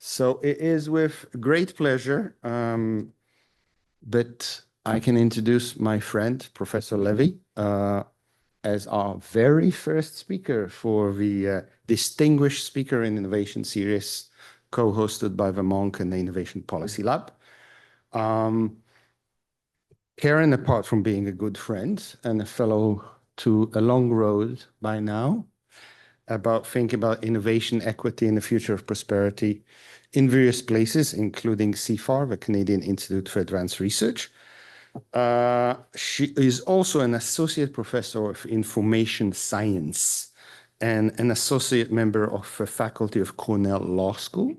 So it is with great pleasure that I can introduce my friend, Professor Levy, as our very first speaker for the Distinguished Speaker in Innovation series, co-hosted by the Monk and the Innovation Policy Lab. Karen, apart from being a good friend and a fellow to a long road by now, about thinking about innovation, equity, and the future of prosperity in various places, including CIFAR, the Canadian Institute for Advanced Research. She is also an associate professor of information science and an associate member of the faculty of Cornell Law School,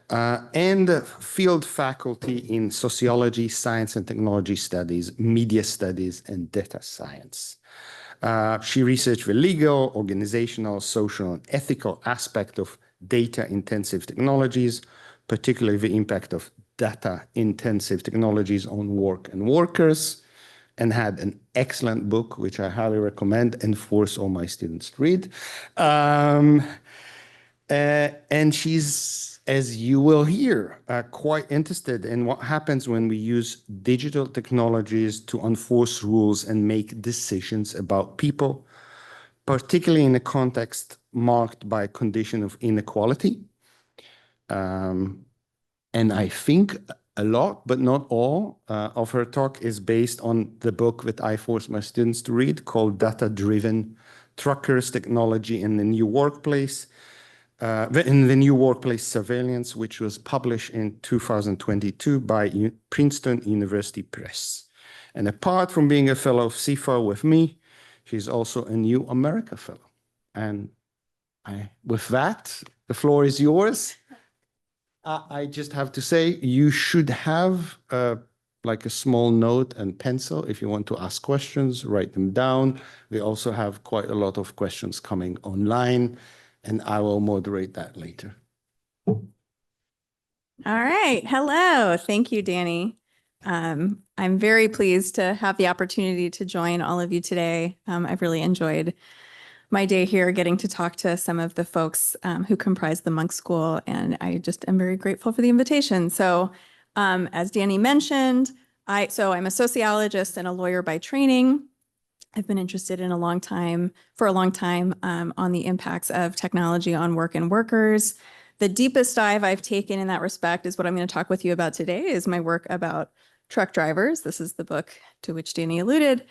and field faculty in sociology, science and technology studies, media studies, and data science. She researched the legal, organizational, social, and ethical aspect of data-intensive technologies, particularly the impact of data-intensive technologies on work and workers, and had an excellent book, which I highly recommend and force all my students to read. And she's, as you will hear, quite interested in what happens when we use digital technologies to enforce rules and make decisions about people, particularly in a context marked by a condition of inequality. And I think a lot, but not all, of her talk is based on the book that I force my students to read called Data-Driven Truckers, Technology in the New Workplace. In the New Workplace Surveillance, which was published in 2022 by Princeton University Press. And apart from being a fellow of CIFAR with me, she's also a New America Fellow. And with that, the floor is yours. I just have to say, you should have like a small note and pencil. If you want to ask questions, write them down. We also have quite a lot of questions coming online, and I will moderate that later. All right. Hello. Thank you, Danny. I'm very pleased to have the opportunity to join all of you today. I've really enjoyed my day here, getting to talk to some of the folks who comprise the Monk School, and I just am very grateful for the invitation. So as Danny mentioned, I'm a sociologist and a lawyer by training. I've been interested for a long time on the impacts of technology on work and workers. The deepest dive I've taken in that respect is what I'm going to talk with you about today, is my work about truck drivers. This is the book to which Danny alluded.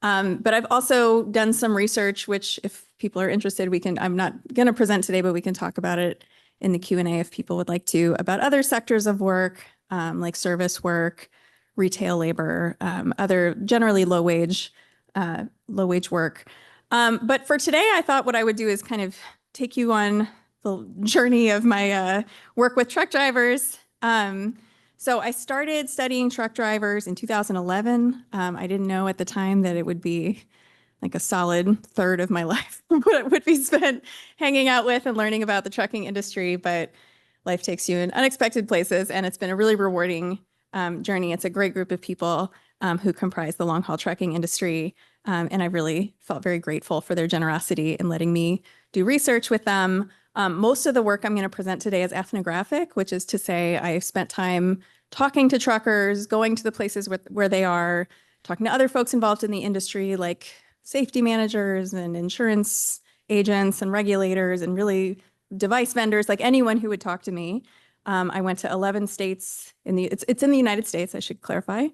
But I've also done some research, which if people are interested, I'm not going to present today, but we can talk about it in the Q&A if people would like to, about other sectors of work, like service work, retail labor, other generally low wage work. But for today, I thought what I would do is kind of take you on the journey of my work with truck drivers. So I started studying truck drivers in 2011. I didn't know at the time that it would be like a solid third of my life would be spent hanging out with and learning about the trucking industry, but life takes you in unexpected places, and it's been a really rewarding journey. It's a great group of people who comprise the long-haul trucking industry, and I really felt very grateful for their generosity in letting me do research with them. Most of the work I'm going to present today is ethnographic, which is to say I spent time talking to truckers, going to the places where they are, talking to other folks involved in the industry, like safety managers and insurance agents and regulators and really device vendors, like anyone who would talk to me. I went to 11 states it's in the United States, I should clarify.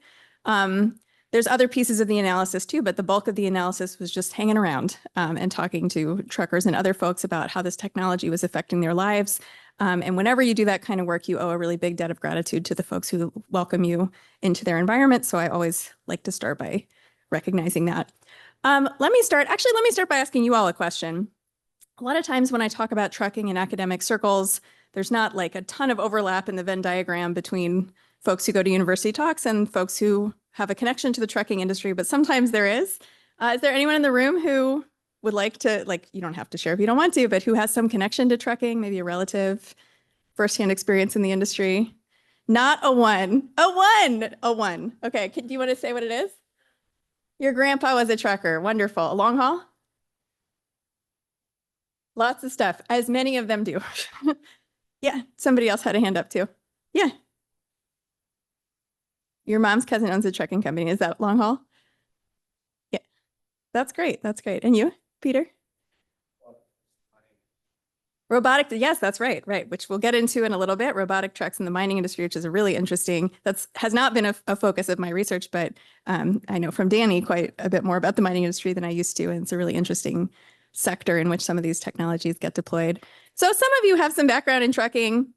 There's other pieces of the analysis too, but the bulk of the analysis was just hanging around and talking to truckers and other folks about how this technology was affecting their lives. And whenever you do that kind of work, you owe a really big debt of gratitude to the folks who welcome you into their environment. So I always like to start by recognizing that. Let me start by asking you all a question. A lot of times when I talk about trucking in academic circles, there's not like a ton of overlap in the Venn diagram between folks who go to university talks and folks who have a connection to the trucking industry, but sometimes there is. Is there anyone in the room who would like to, you don't have to share if you don't want to, but who has some connection to trucking, maybe a relative, firsthand experience in the industry? Not a one. A one. Okay, do you want to say what it is? Your grandpa was a trucker. Wonderful. A long haul? Lots of stuff, as many of them do. Yeah, somebody else had a hand up too. Yeah. Your mom's cousin owns a trucking company. Is that long haul? Yeah, that's great. That's great. And you, Peter? Robotic, yes, that's right, right, which we'll get into in a little bit. Robotic trucks in the mining industry, which is a really interesting, has not been a focus of my research, but I know from Danny quite a bit more about the mining industry than I used to, and it's a really interesting sector in which some of these technologies get deployed. So some of you have some background in trucking,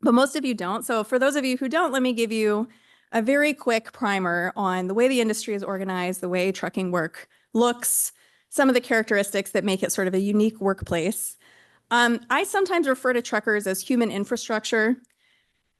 but most of you don't. So for those of you who don't, let me give you a very quick primer on the way the industry is organized, the way trucking work looks, some of the characteristics that make it sort of a unique workplace. I sometimes refer to truckers as human infrastructure.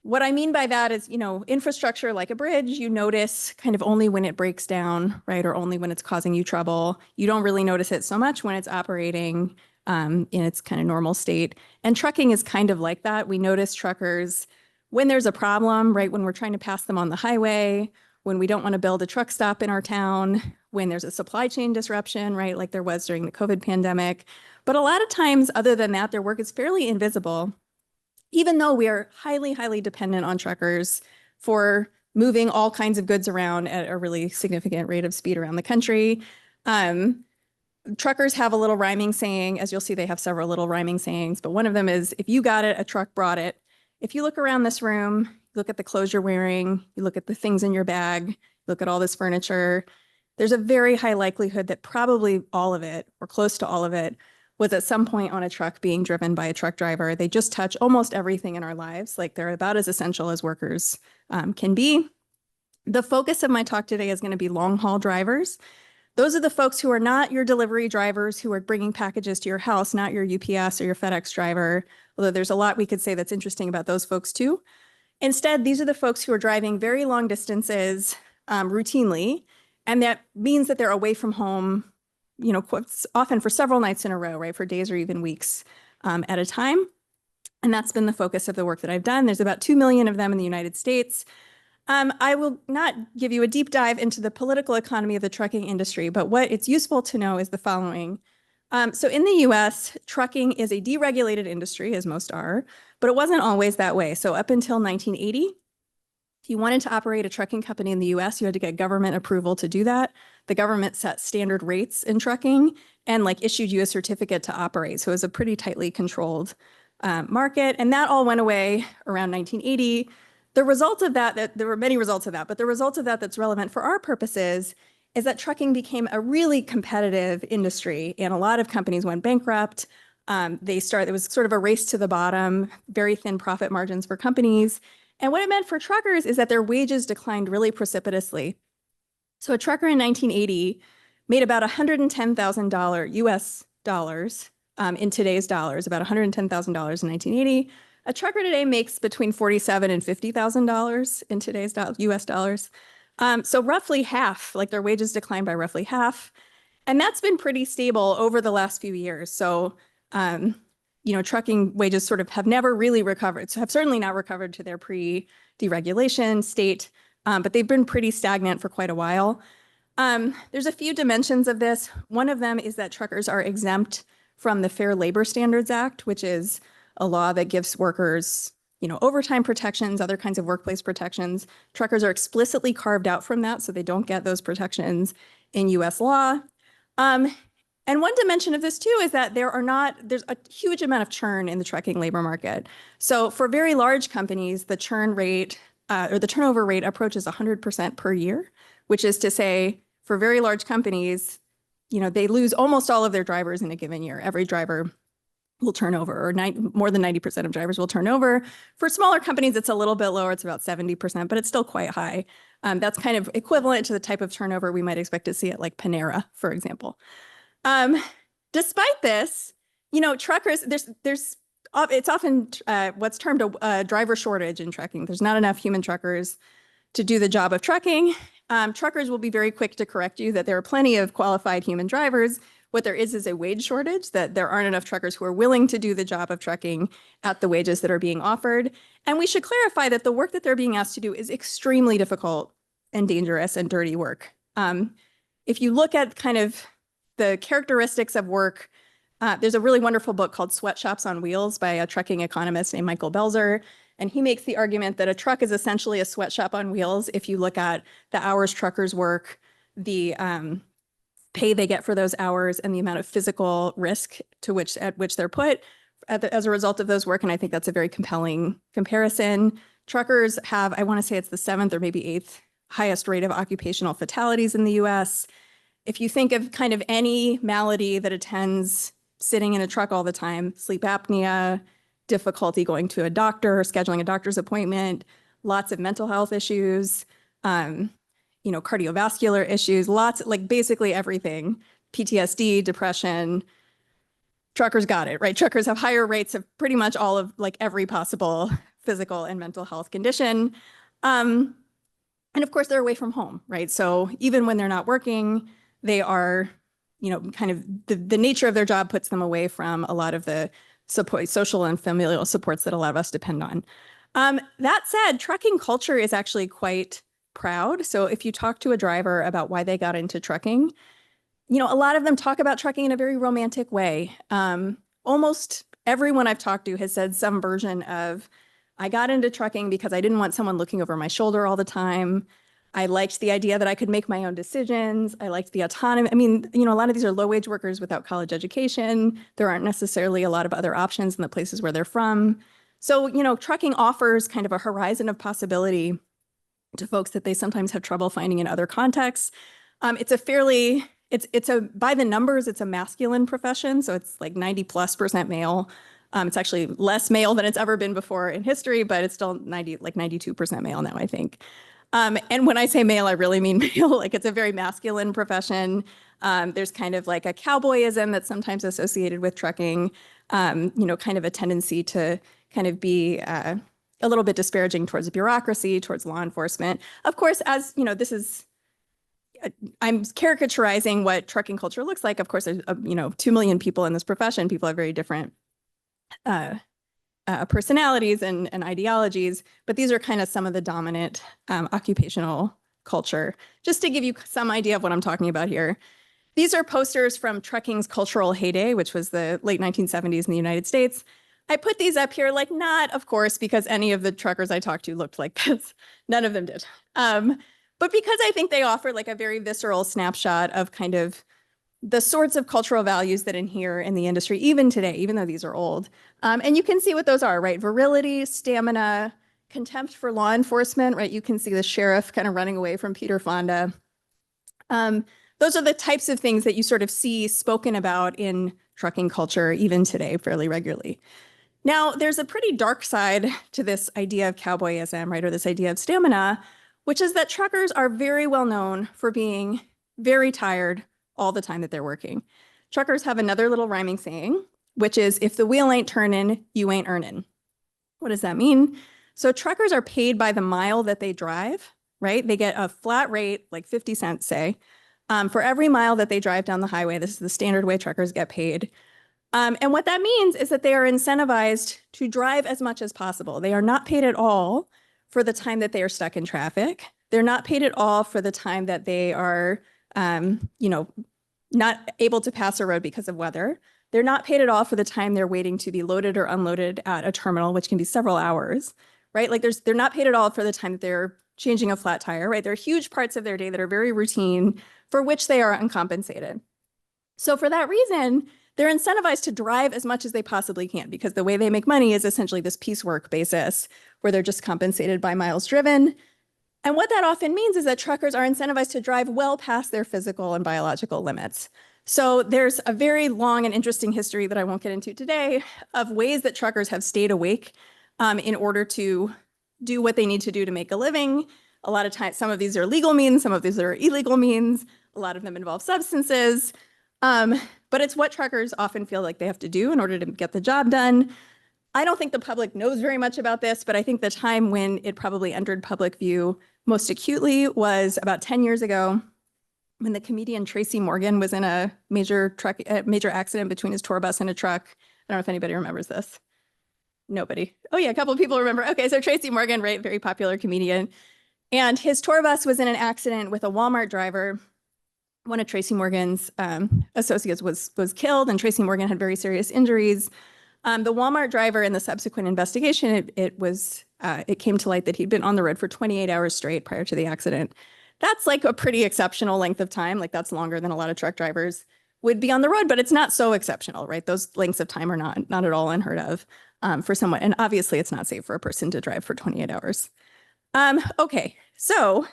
What I mean by that is, infrastructure like a bridge, you notice kind of only when it breaks down, right? Or only when it's causing you trouble. You don't really notice it so much when it's operating in its kind of normal state. And trucking is kind of like that. We notice truckers when there's a problem, right? When we're trying to pass them on the highway, when we don't want to build a truck stop in our town, when there's a supply chain disruption, right? Like there was during the COVID pandemic. But a lot of times, other than that, their work is fairly invisible, even though we are highly, highly dependent on truckers for moving all kinds of goods around at a really significant rate of speed around the country. Truckers have a little rhyming saying, as you'll see, they have several little rhyming sayings, but one of them is, if you got it, a truck brought it. If you look around this room, look at the clothes you're wearing, you look at the things in your bag, look at all this furniture, there's a very high likelihood that probably all of it, or close to all of it, was at some point on a truck being driven by a truck driver. They just touch almost everything in our lives. Like they're about as essential as workers can be. The focus of my talk today is going to be long haul drivers. Those are the folks who are not your delivery drivers who are bringing packages to your house, not your UPS or your FedEx driver, although there's a lot we could say that's interesting about those folks too. Instead, these are the folks who are driving very long distances routinely, and that means that they're away from home, often for several nights in a row, right, for days or even weeks at a time. And that's been the focus of the work that I've done. There's about 2 million of them in the United States. I will not give you a deep dive into the political economy of the trucking industry, but what it's useful to know is the following. So in the US, trucking is a deregulated industry, as most are, but it wasn't always that way. So up until 1980, if you wanted to operate a trucking company in the US, you had to get government approval to do that. The government set standard rates in trucking and issued you a certificate to operate. So it was a pretty tightly controlled market. And that all went away around 1980. The result of that, there were many results of that, but the result of that that's relevant for our purposes is that trucking became a really competitive industry and a lot of companies went bankrupt. It was sort of a race to the bottom, very thin profit margins for companies. And what it meant for truckers is that their wages declined really precipitously. So a trucker in 1980 made about $110,000 US dollars in today's dollars, about $110,000 in 1980. A trucker today makes between $47,000 and $50,000 in today's US dollars. So roughly half, their wages declined by roughly half. And that's been pretty stable over the last few years. So, trucking wages sort of have never really recovered, so have certainly not recovered to their pre-deregulation state, but they've been pretty stagnant for quite a while. There's a few dimensions of this. One of them is that truckers are exempt from the Fair Labor Standards Act, which is a law that gives workers, overtime protections, other kinds of workplace protections. Truckers are explicitly carved out from that, so they don't get those protections in US law. And one dimension of this too is that there's a huge amount of churn in the trucking labor market. So for very large companies, the churn rate or the turnover rate approaches 100% per year, which is to say for very large companies, they lose almost all of their drivers in a given year. Every driver will turn over, or more than 90% of drivers will turn over. For smaller companies, it's a little bit lower. It's about 70%, but it's still quite high. That's kind of equivalent to the type of turnover we might expect to see at Panera, for example. Despite this, truckers, it's often what's termed a driver shortage in trucking. There's not enough human truckers to do the job of trucking. Truckers will be very quick to correct you that there are plenty of qualified human drivers. What there is a wage shortage, that there aren't enough truckers who are willing to do the job of trucking at the wages that are being offered. And we should clarify that the work that they're being asked to do is extremely difficult and dangerous and dirty work. If you look at kind of the characteristics of work There's a really wonderful book called Sweatshops on Wheels by a trucking economist named Michael Belzer. And he makes the argument that a truck is essentially a sweatshop on wheels. If you look at the hours truckers work, the pay they get for those hours, and the amount of physical risk at which they're put as a result of those work. And I think that's a very compelling comparison. Truckers have, I want to say it's the 7th or maybe 8th highest rate of occupational fatalities in the US. If you think of kind of any malady that attends sitting in a truck all the time, sleep apnea, difficulty going to a doctor, scheduling a doctor's appointment, lots of mental health issues, cardiovascular issues, like basically everything, PTSD, depression. Truckers got it, right? Truckers have higher rates of pretty much all of like every possible physical and mental health condition. And of course, they're away from home, right? So even when they're not working, they are, kind of the nature of their job puts them away from a lot of the support, social and familial supports that a lot of us depend on. That said, trucking culture is actually quite proud. So if you talk to a driver about why they got into trucking, a lot of them talk about trucking in a very romantic way. Almost everyone I've talked to has said some version of, I got into trucking because I didn't want someone looking over my shoulder all the time. I liked the idea that I could make my own decisions. I liked the autonomy. I mean, a lot of these are low-wage workers without college education. There aren't necessarily a lot of other options in the places where they're from. So, trucking offers kind of a horizon of possibility to folks that they sometimes have trouble finding in other contexts. It's by the numbers, it's a masculine profession. So it's like 90+% male. It's actually less male than it's ever been before in history, but it's still 92% male now, I think. And when I say male, I really mean male. Like it's a very masculine profession. There's kind of like a cowboyism that's sometimes associated with trucking, kind of a tendency to kind of be a little bit disparaging towards bureaucracy, towards law enforcement. Of course, as I'm caricaturizing what trucking culture looks like. Of course, there's 2 million people in this profession. People have very different personalities and ideologies, but these are kind of some of the dominant occupational culture. Just to give you some idea of what I'm talking about here. These are posters from trucking's cultural heyday, which was the late 1970s in the United States. I put these up here, like not, of course, because any of the truckers I talked to looked like this. None of them did. But because I think they offer like a very visceral snapshot of kind of the sorts of cultural values that inhere in the industry, even today, even though these are old. And you can see what those are, right? Virility, stamina, contempt for law enforcement, right? You can see the sheriff kind of running away from Peter Fonda. Those are the types of things that you sort of see spoken about in trucking culture, even today, fairly regularly. Now, there's a pretty dark side to this idea of cowboyism, right? Or this idea of stamina, which is that truckers are very well known for being very tired all the time that they're working. Truckers have another little rhyming saying, which is, if the wheel ain't turning, you ain't earning. What does that mean? So truckers are paid by the mile that they drive, right? They get a flat rate, like 50 cents, say, for every mile that they drive down the highway. This is the standard way truckers get paid. And what that means is that they are incentivized to drive as much as possible. They are not paid at all for the time that they are stuck in traffic. They're not paid at all for the time that they are, not able to pass a road because of weather. They're not paid at all for the time they're waiting to be loaded or unloaded at a terminal, which can be several hours, right? Like they're not paid at all for the time that they're changing a flat tire, right? There are huge parts of their day that are very routine for which they are uncompensated. So for that reason, they're incentivized to drive as much as they possibly can because the way they make money is essentially this piecework basis where they're just compensated by miles driven. And what that often means is that truckers are incentivized to drive well past their physical and biological limits. So there's a very long and interesting history that I won't get into today of ways that truckers have stayed awake in order to do what they need to do to make a living. A lot of times, some of these are legal means, some of these are illegal means. A lot of them involve substances. But it's what truckers often feel like they have to do in order to get the job done. I don't think the public knows very much about this, but I think the time when it probably entered public view most acutely was about 10 years ago when the comedian Tracy Morgan was in a major accident between his tour bus and a truck. I don't know if anybody remembers this. Nobody. Oh yeah, a couple of people remember. Okay, so Tracy Morgan, right, very popular comedian. And his tour bus was in an accident with a Walmart driver. one of Tracy Morgan's associates was killed, and Tracy Morgan had very serious injuries. The Walmart driver, in the subsequent investigation, it came to light that he'd been on the road for 28 hours straight prior to the accident. That's like a pretty exceptional length of time. Like, that's longer than a lot of truck drivers would be on the road, but it's not so exceptional, right? Those lengths of time are not at all unheard of for someone. And obviously it's not safe for a person to drive for 28 hours. Okay, so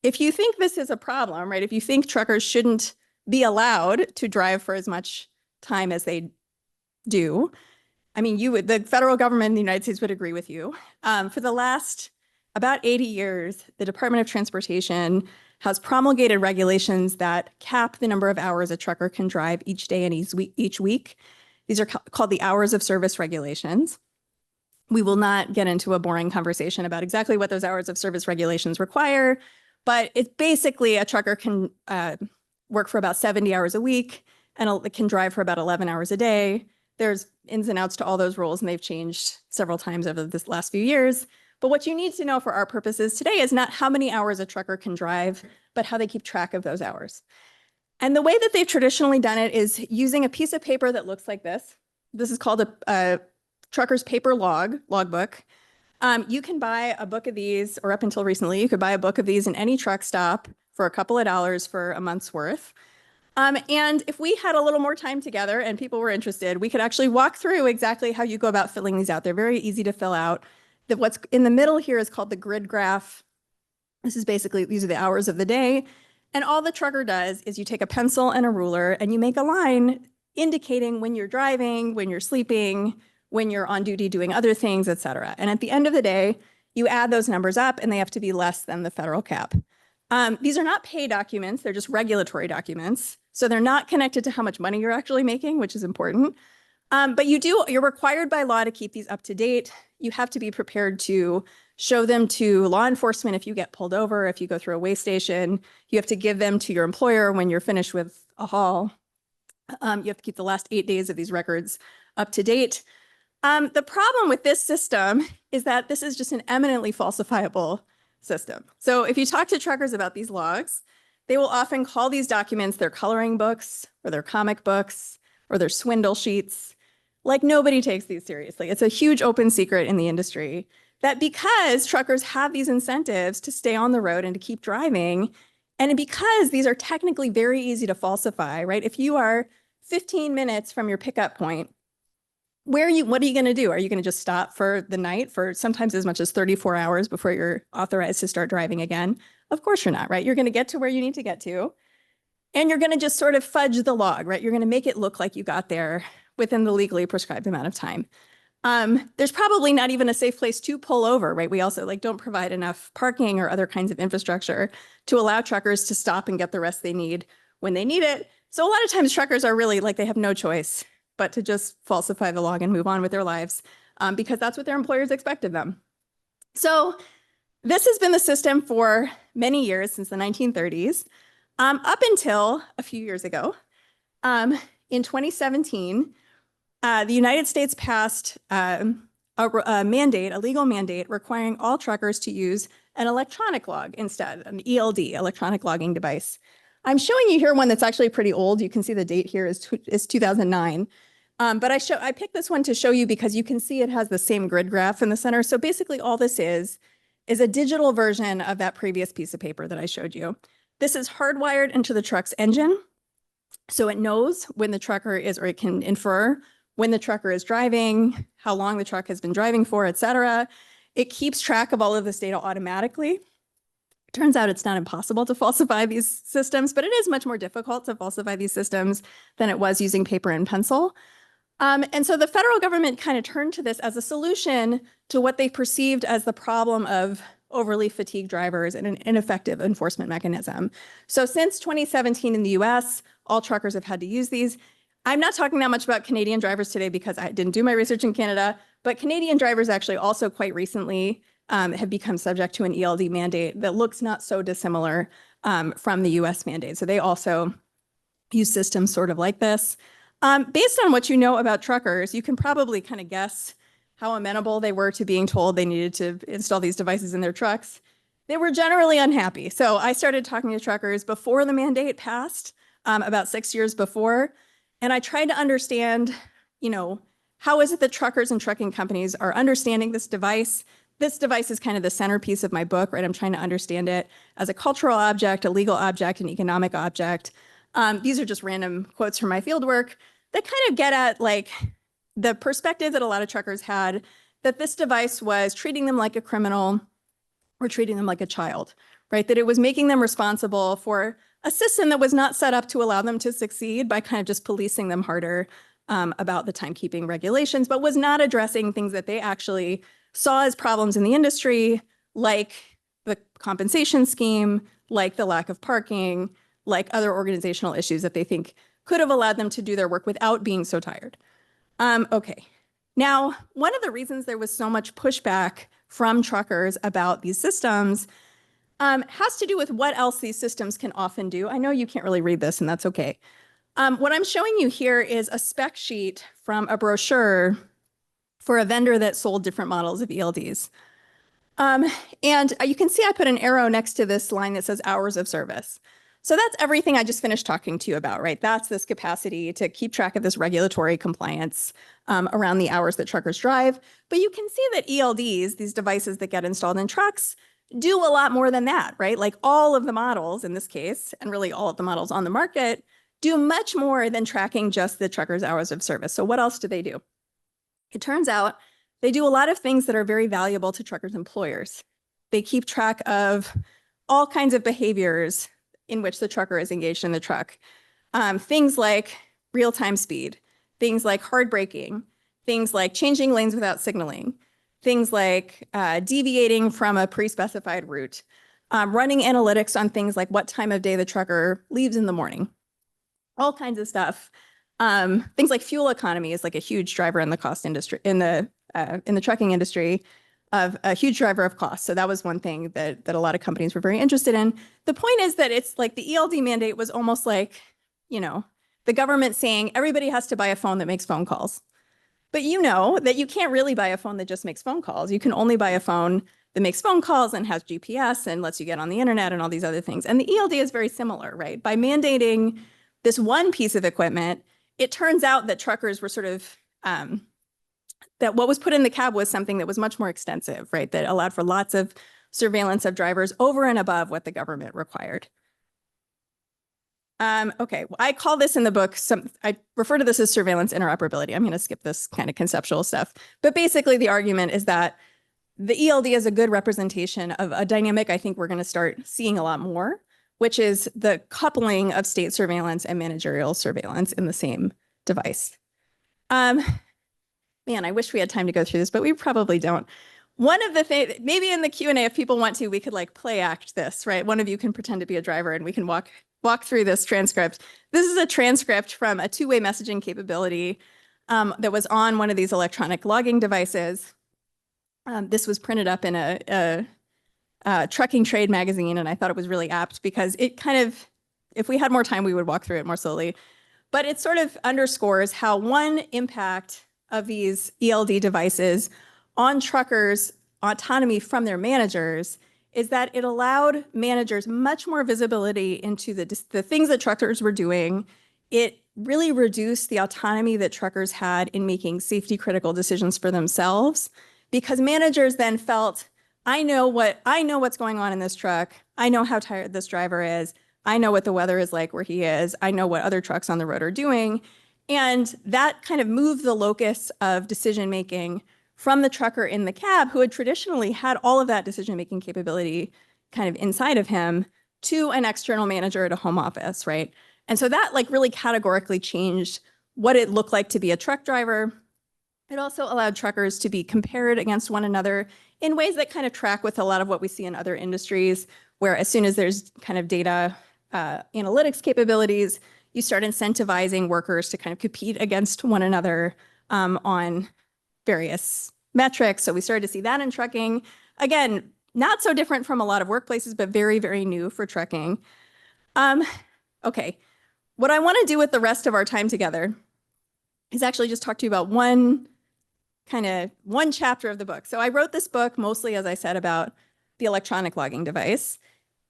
if you think this is a problem, right? If you think truckers shouldn't be allowed to drive for as much time as they do, I mean, the federal government in the United States would agree with you. For the last about 80 years, the Department of Transportation has promulgated regulations that cap the number of hours a trucker can drive each day and each week. These are called the hours of service regulations. We will not get into a boring conversation about exactly what those hours of service regulations require, but it's basically a trucker can work for about 70 hours a week and it can drive for about 11 hours a day. There's ins and outs to all those rules, and they've changed several times over this last few years. But what you need to know for our purposes today is not how many hours a trucker can drive, but how they keep track of those hours. And the way that they've traditionally done it is using a piece of paper that looks like this. This is called a trucker's paper logbook. You can buy a book of these, or up until recently, you could buy a book of these in any truck stop for a couple of dollars for a month's worth. And if we had a little more time together and people were interested, we could actually walk through exactly how you go about filling these out. They're very easy to fill out. What's in the middle here is called the grid graph. This is basically, these are the hours of the day. And all the trucker does is you take a pencil and a ruler and you make a line indicating when you're driving, when you're sleeping, when you're on duty doing other things, et cetera. And at the end of the day, you add those numbers up and they have to be less than the federal cap. These are not pay documents, they're just regulatory documents. So they're not connected to how much money you're actually making, which is important. But you're required by law to keep these up to date. You have to be prepared to show them to law enforcement if you get pulled over, if you go through a weigh station. You have to give them to your employer when you're finished with a haul. You have to keep the last 8 days of these records up to date. The problem with this system is that this is just an eminently falsifiable system. So if you talk to truckers about these logs, they will often call these documents their coloring books or their comic books or their swindle sheets. Like, nobody takes these seriously. It's a huge open secret in the industry that because truckers have these incentives to stay on the road and to keep driving, and because these are technically very easy to falsify, right? If you are 15 minutes from your pickup point, what are you going to do? Are you going to just stop for the night for sometimes as much as 34 hours before you're authorized to start driving again? Of course you're not, right? You're going to get to where you need to get to, and you're going to just sort of fudge the log, right? You're going to make it look like you got there within the legally prescribed amount of time. There's probably not even a safe place to pull over, right? We also don't provide enough parking or other kinds of infrastructure to allow truckers to stop and get the rest they need when they need it. So a lot of times truckers are really they have no choice but to just falsify the log and move on with their lives because that's what their employers expect of them. So this has been the system for many years, since the 1930s, up until a few years ago. In 2017, the United States passed a legal mandate requiring all truckers to use an electronic log instead, an ELD, electronic logging device. I'm showing you here one that's actually pretty old. You can see the date here is 2009. But I picked this one to show you because you can see it has the same grid graph in the center. So basically all this is a digital version of that previous piece of paper that I showed you. This is hardwired into the truck's engine. So it knows when the trucker is, or it can infer when the trucker is driving, how long the truck has been driving for, et cetera. It keeps track of all of this data automatically. Turns out it's not impossible to falsify these systems, but it is much more difficult to falsify these systems than it was using paper and pencil. And so the federal government kind of turned to this as a solution to what they perceived as the problem of overly fatigued drivers and an ineffective enforcement mechanism. So since 2017 in the US, all truckers have had to use these. I'm not talking that much about Canadian drivers today because I didn't do my research in Canada, but Canadian drivers actually also quite recently have become subject to an ELD mandate that looks not so dissimilar from the US mandate. So they also use systems sort of like this. Based on what you know about truckers, you can probably kind of guess how amenable they were to being told they needed to install these devices in their trucks. they were generally unhappy. So I started talking to truckers before the mandate passed, about 6 years before. And I tried to understand, how is it that truckers and trucking companies are understanding this device? This device is kind of the centerpiece of my book, right? I'm trying to understand it as a cultural object, a legal object, an economic object. These are just random quotes from my fieldwork that kind of get at like the perspective that a lot of truckers had that this device was treating them like a criminal or treating them like a child, right? That it was making them responsible for a system that was not set up to allow them to succeed by kind of just policing them harder about the timekeeping regulations, but was not addressing things that they actually saw as problems in the industry, like the compensation scheme, like the lack of parking, like other organizational issues that they think could have allowed them to do their work without being so tired. Okay. Now, one of the reasons there was so much pushback from truckers about these systems has to do with what else these systems can often do. I know you can't really read this, and that's okay. What I'm showing you here is a spec sheet from a brochure for a vendor that sold different models of ELDs. And you can see I put an arrow next to this line that says hours of service. So that's everything I just finished talking to you about, right? That's this capacity to keep track of this regulatory compliance around the hours that truckers drive. But you can see that ELDs, these devices that get installed in trucks, do a lot more than that, right? Like all of the models in this case, and really all of the models on the market, do much more than tracking just the truckers' hours of service. So what else do they do? It turns out they do a lot of things that are very valuable to truckers' employers. They keep track of all kinds of behaviors in which the trucker is engaged in the truck. Things like real-time speed, things like hard braking, things like changing lanes without signaling, things like deviating from a pre-specified route, running analytics on things like what time of day the trucker leaves in the morning, all kinds of stuff. Things like fuel economy is like a huge driver in the cost industry, in the trucking industry, of a huge driver of cost. So that was one thing that a lot of companies were very interested in. The point is that it's like the ELD mandate was almost like, the government saying everybody has to buy a phone that makes phone calls. But you know that you can't really buy a phone that just makes phone calls. You can only buy a phone that makes phone calls and has GPS and lets you get on the internet and all these other things. And the ELD is very similar, right? By mandating this one piece of equipment, it turns out that truckers were sort of, that what was put in the cab was something that was much more extensive, right? That allowed for lots of surveillance of drivers over and above what the government required. Okay, well, I call this in the book, I refer to this as surveillance interoperability. I'm going to skip this kind of conceptual stuff. But basically the argument is that the ELD is a good representation of a dynamic I think we're going to start seeing a lot more, which is the coupling of state surveillance and managerial surveillance in the same device. Man, I wish we had time to go through this, but we probably don't. One of the things, maybe in the Q&A, if people want to, we could like play act this, right? One of you can pretend to be a driver and we can walk through this transcript. This is a transcript from a two-way messaging capability that was on one of these electronic logging devices. This was printed up in a trucking trade magazine, and I thought it was really apt because it kind of, if we had more time, we would walk through it more slowly. But it sort of underscores how one impact of these ELD devices on truckers' autonomy from their managers is that it allowed managers much more visibility into the things that truckers were doing. It really reduced the autonomy that truckers had in making safety critical decisions for themselves, because managers then felt, I know what's going on in this truck. I know how tired this driver is. I know what the weather is like where he is. I know what other trucks on the road are doing. And that kind of moved the locus of decision-making from the trucker in the cab, who had traditionally had all of that decision-making capability kind of inside of him, to an external manager at a home office, right? And so that like really categorically changed what it looked like to be a truck driver. It also allowed truckers to be compared against one another in ways that kind of track with a lot of what we see in other industries, where as soon as there's kind of data analytics capabilities, you start incentivizing workers to kind of compete against one another on various metrics. So we started to see that in trucking. Again, not so different from a lot of workplaces, but very, very new for trucking. Okay, what I want to do with the rest of our time together is actually just talk to you about one chapter of the book. So I wrote this book mostly, as I said, about the electronic logging device.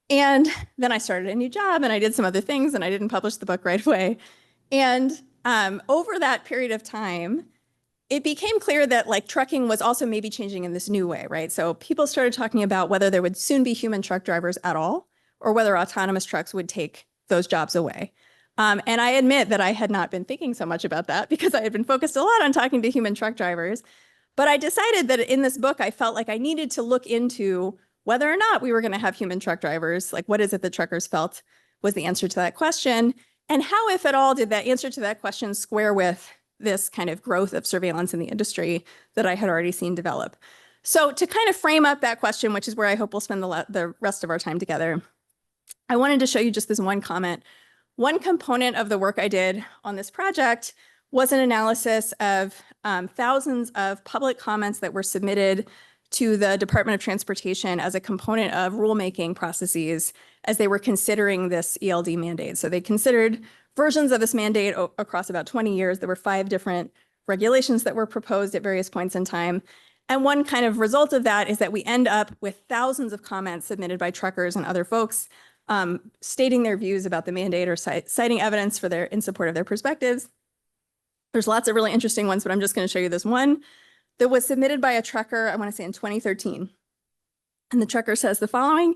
And then I started a new job and I did some other things and I didn't publish the book right away. And over that period of time, it became clear that like trucking was also maybe changing in this new way, right? So people started talking about whether there would soon be human truck drivers at all, or whether autonomous trucks would take those jobs away. And I admit that I had not been thinking so much about that because I had been focused a lot on talking to human truck drivers. But I decided that in this book, I felt like I needed to look into whether or not we were going to have human truck drivers. Like, what is it that truckers felt was the answer to that question? And how, if at all, did that answer to that question square with this kind of growth of surveillance in the industry that I had already seen develop? So to kind of frame up that question, which is where I hope we'll spend the rest of our time together, I wanted to show you just this one comment. One component of the work I did on this project was an analysis of thousands of public comments that were submitted to the Department of Transportation as a component of rulemaking processes as they were considering this ELD mandate. So they considered versions of this mandate across about 20 years. There were 5 different regulations that were proposed at various points in time. And one kind of result of that is that we end up with thousands of comments submitted by truckers and other folks stating their views about the mandate or citing evidence in support of their perspectives. There's lots of really interesting ones, but I'm just going to show you this one that was submitted by a trucker, I want to say in 2013. And the trucker says the following.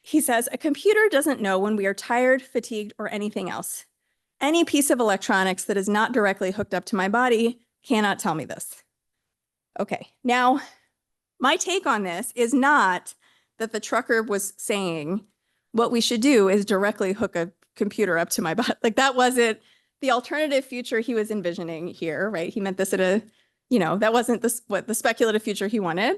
He says, "A computer doesn't know when we are tired, fatigued, or anything else. Any piece of electronics that is not directly hooked up to my body cannot tell me this." Okay, now my take on this is not that the trucker was saying what we should do is directly hook a computer up to my body. Like, that wasn't the alternative future he was envisioning here, right? He meant this at a, that wasn't what the speculative future he wanted.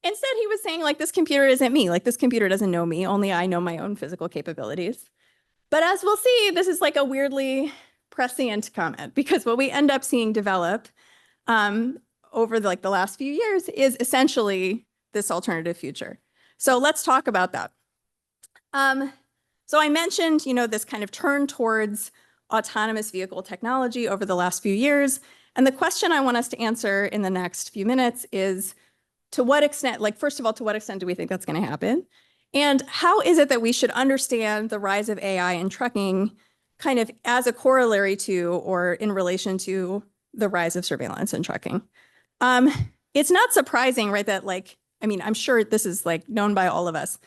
Instead, he was saying, like, this computer isn't me. Like, this computer doesn't know me. Only I know my own physical capabilities. But as we'll see, this is like a weirdly prescient comment, because what we end up seeing develop over the last few years is essentially this alternative future. So let's talk about that. So I mentioned, this kind of turn towards autonomous vehicle technology over the last few years. And the question I want us to answer in the next few minutes is, to what extent, first of all, to what extent do we think that's going to happen? And how is it that we should understand the rise of AI in trucking kind of as a corollary to or in relation to the rise of surveillance in trucking? It's not surprising, right, that I'm sure this is known by all of us.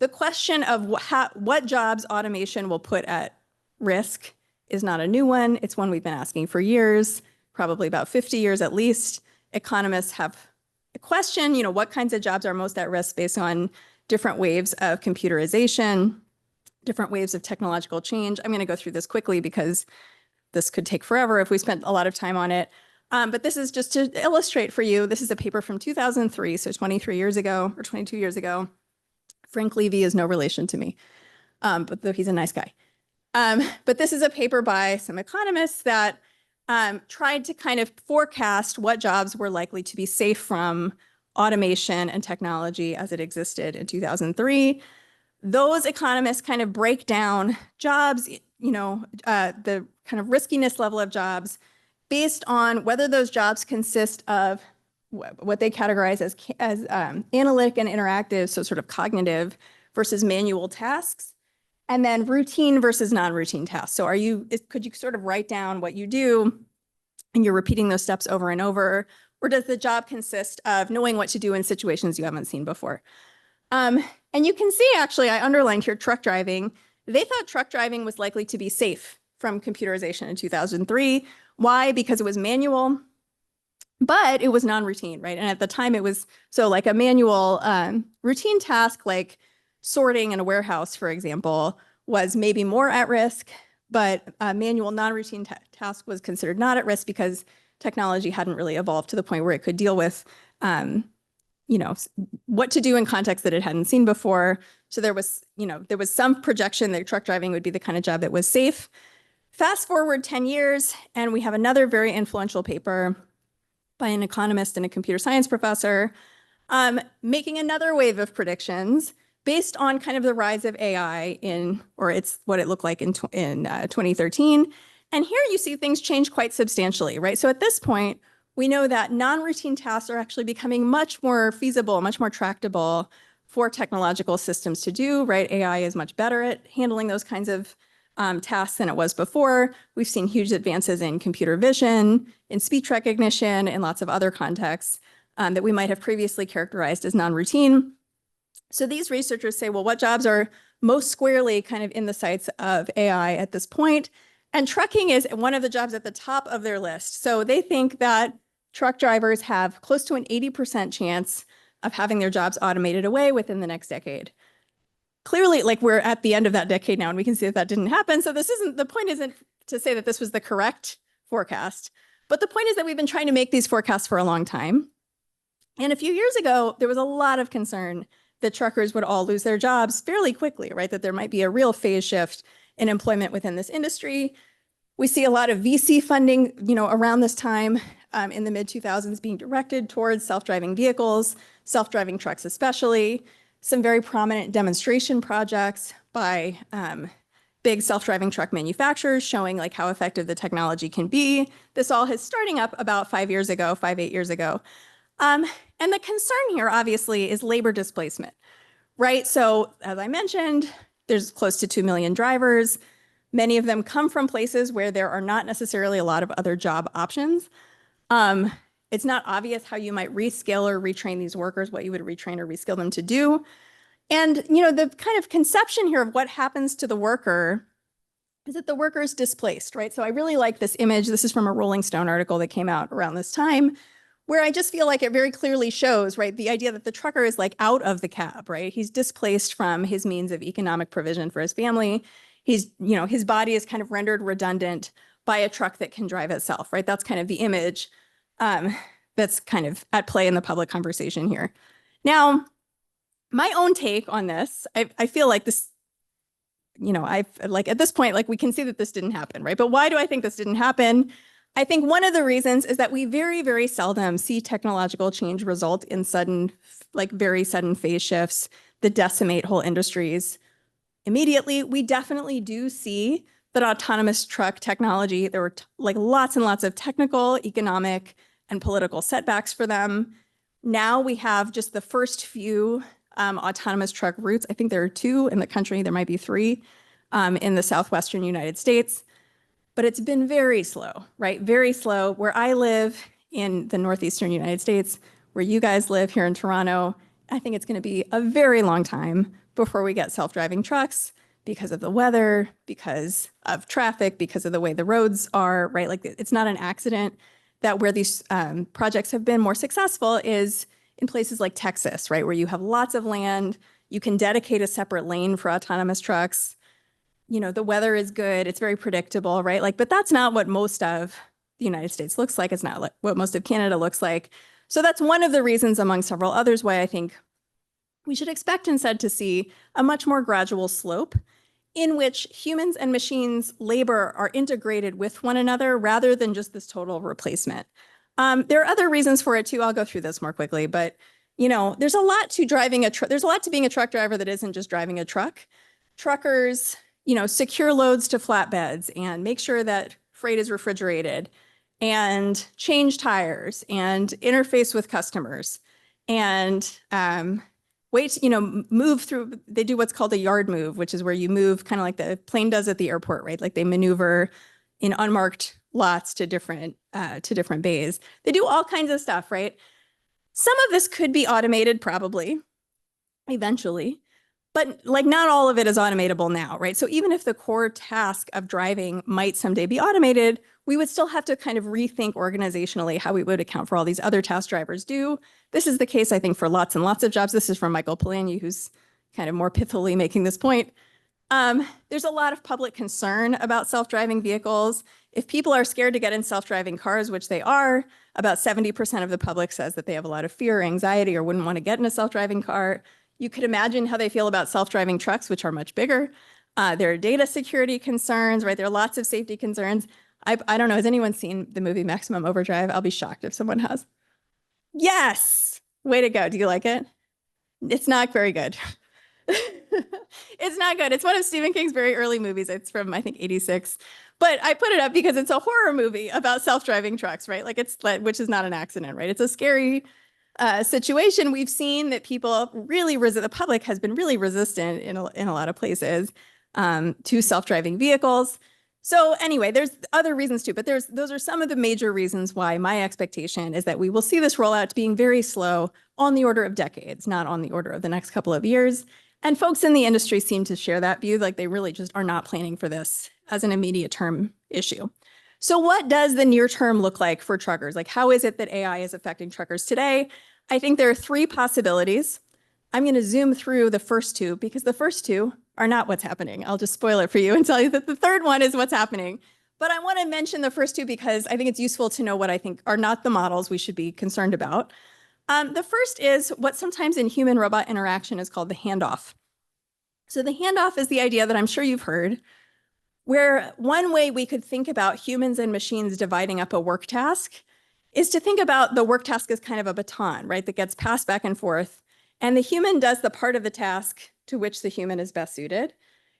The question of what jobs automation will put at risk is not a new one. It's one we've been asking for years, probably about 50 years at least. Economists have a question, what kinds of jobs are most at risk based on different waves of computerization, different waves of technological change. I'm going to go through this quickly because this could take forever if we spent a lot of time on it. But this is just to illustrate for you. This is a paper from 2003, so 23 years ago or 22 years ago. Frank Levy is no relation to me, but though he's a nice guy. But this is a paper by some economists that tried to kind of forecast what jobs were likely to be safe from automation and technology as it existed in 2003. Those economists kind of break down jobs, the kind of riskiness level of jobs based on whether those jobs consist of what they categorize as analytic and interactive, so sort of cognitive versus manual tasks, and then routine versus non-routine tasks. So could you sort of write down what you do and you're repeating those steps over and over, or does the job consist of knowing what to do in situations you haven't seen before? And you can see, actually, I underlined here truck driving. They thought truck driving was likely to be safe from computerization in 2003. Why? Because it was manual, but it was non-routine, right? And at the time it was, so like a manual routine task, like sorting in a warehouse, for example, was maybe more at risk, but a manual non-routine task was considered not at risk because technology hadn't really evolved to the point where it could deal with, what to do in contexts that it hadn't seen before. So there was some projection that truck driving would be the kind of job that was safe. Fast forward 10 years, and we have another very influential paper by an economist and a computer science professor making another wave of predictions based on kind of the rise of AI it's what it looked like in 2013. And here you see things change quite substantially, right? So at this point, we know that non-routine tasks are actually becoming much more feasible, much more tractable for technological systems to do, right? AI is much better at handling those kinds of tasks than it was before. We've seen huge advances in computer vision, in speech recognition, and lots of other contexts that we might have previously characterized as non-routine. So these researchers say, well, what jobs are most squarely kind of in the sights of AI at this point? And trucking is one of the jobs at the top of their list. So they think that truck drivers have close to an 80% chance of having their jobs automated away within the next decade. Clearly, like we're at the end of that decade now, and we can see that that didn't happen. So the point isn't to say that this was the correct forecast, but the point is that we've been trying to make these forecasts for a long time. And a few years ago, there was a lot of concern that truckers would all lose their jobs fairly quickly, right? That there might be a real phase shift in employment within this industry. We see a lot of VC funding, around this time in the mid-2000s being directed towards self-driving vehicles, self-driving trucks especially, some very prominent demonstration projects by big self-driving truck manufacturers showing like how effective the technology can be. This all is starting up about 8 years ago. And the concern here, obviously, is labor displacement, right? So as I mentioned, there's close to 2 million drivers. Many of them come from places where there are not necessarily a lot of other job options. It's not obvious how you might reskill or retrain these workers, what you would retrain or reskill them to do. And, the kind of conception here of what happens to the worker is that the worker is displaced, right? So I really like this image. This is from a Rolling Stone article that came out around this time, where I just feel like it very clearly shows, right, the idea that the trucker is like out of the cab, right? He's displaced from his means of economic provision for his family. He's, his body is kind of rendered redundant by a truck that can drive itself, right? That's kind of the image that's kind of at play in the public conversation here. Now, my own take on this, I feel like this, at this point, like we can see that this didn't happen, right? But why do I think this didn't happen? I think one of the reasons is that we very, very seldom see technological change result in very sudden phase shifts that decimate whole industries immediately. We definitely do see that autonomous truck technology, there were lots and lots of technical, economic, and political setbacks for them. Now we have just the first few autonomous truck routes. I think there are 2 in the country. There might be 3 in the southwestern United States. But it's been very slow, right? Very slow. Where I live in the northeastern United States, where you guys live here in Toronto, I think it's going to be a very long time before we get self-driving trucks because of the weather, because of traffic, because of the way the roads are, right? Like it's not an accident that where these projects have been more successful is in places like Texas, right? Where you have lots of land, you can dedicate a separate lane for autonomous trucks. The weather is good. It's very predictable, right? But that's not what most of the United States looks like. It's not what most of Canada looks like. So that's one of the reasons, among several others, why I think we should expect instead to see a much more gradual slope in which humans and machines labor are integrated with one another rather than just this total replacement. There are other reasons for it too. I'll go through this more quickly, but there's a lot to there's a lot to being a truck driver that isn't just driving a truck. Truckers secure loads to flatbeds and make sure that freight is refrigerated and change tires and interface with customers and move through. They do what's called a yard move, which is where you move kind of like the plane does at the airport, right? Like they maneuver in unmarked lots to different bays. They do all kinds of stuff, right? Some of this could be automated probably eventually. But not all of it is automatable now, right? So even if the core task of driving might someday be automated, we would still have to kind of rethink organizationally how we would account for all these other task drivers do. This is the case, I think, for lots and lots of jobs. This is from Michael Polanyi, who's kind of more pithily making this point. There's a lot of public concern about self-driving vehicles. If people are scared to get in self-driving cars, which they are, about 70% of the public says that they have a lot of fear or anxiety or wouldn't want to get in a self-driving car. You could imagine how they feel about self-driving trucks, which are much bigger. There are data security concerns, right? There are lots of safety concerns. I don't know. Has anyone seen the movie Maximum Overdrive? I'll be shocked if someone has. Yes. Way to go. Do you like it? It's not very good. It's not good. It's one of Stephen King's very early movies. It's from, I think, 86. But I put it up because it's a horror movie about self-driving trucks, right? Which is not an accident, right? It's a scary situation, we've seen that people really the public has been really resistant in a lot of places to self-driving vehicles. So anyway, there's other reasons too, but those are some of the major reasons why my expectation is that we will see this rollout being very slow, on the order of decades, not on the order of the next couple of years. And folks in the industry seem to share that view, like they really just are not planning for this as an immediate term issue. So what does the near term look like for truckers? Like, how is it that AI is affecting truckers today? I think there are three possibilities. I'm going to zoom through the first two because the first two are not what's happening. I'll just spoil it for you and tell you that the third one is what's happening. But I want to mention the first two because I think it's useful to know what I think are not the models we should be concerned about. The first is what sometimes in human-robot interaction is called the handoff. So the handoff is the idea that I'm sure you've heard, where one way we could think about humans and machines dividing up a work task is to think about the work task as kind of a baton, right, that gets passed back and forth. And the human does the part of the task to which the human is best suited.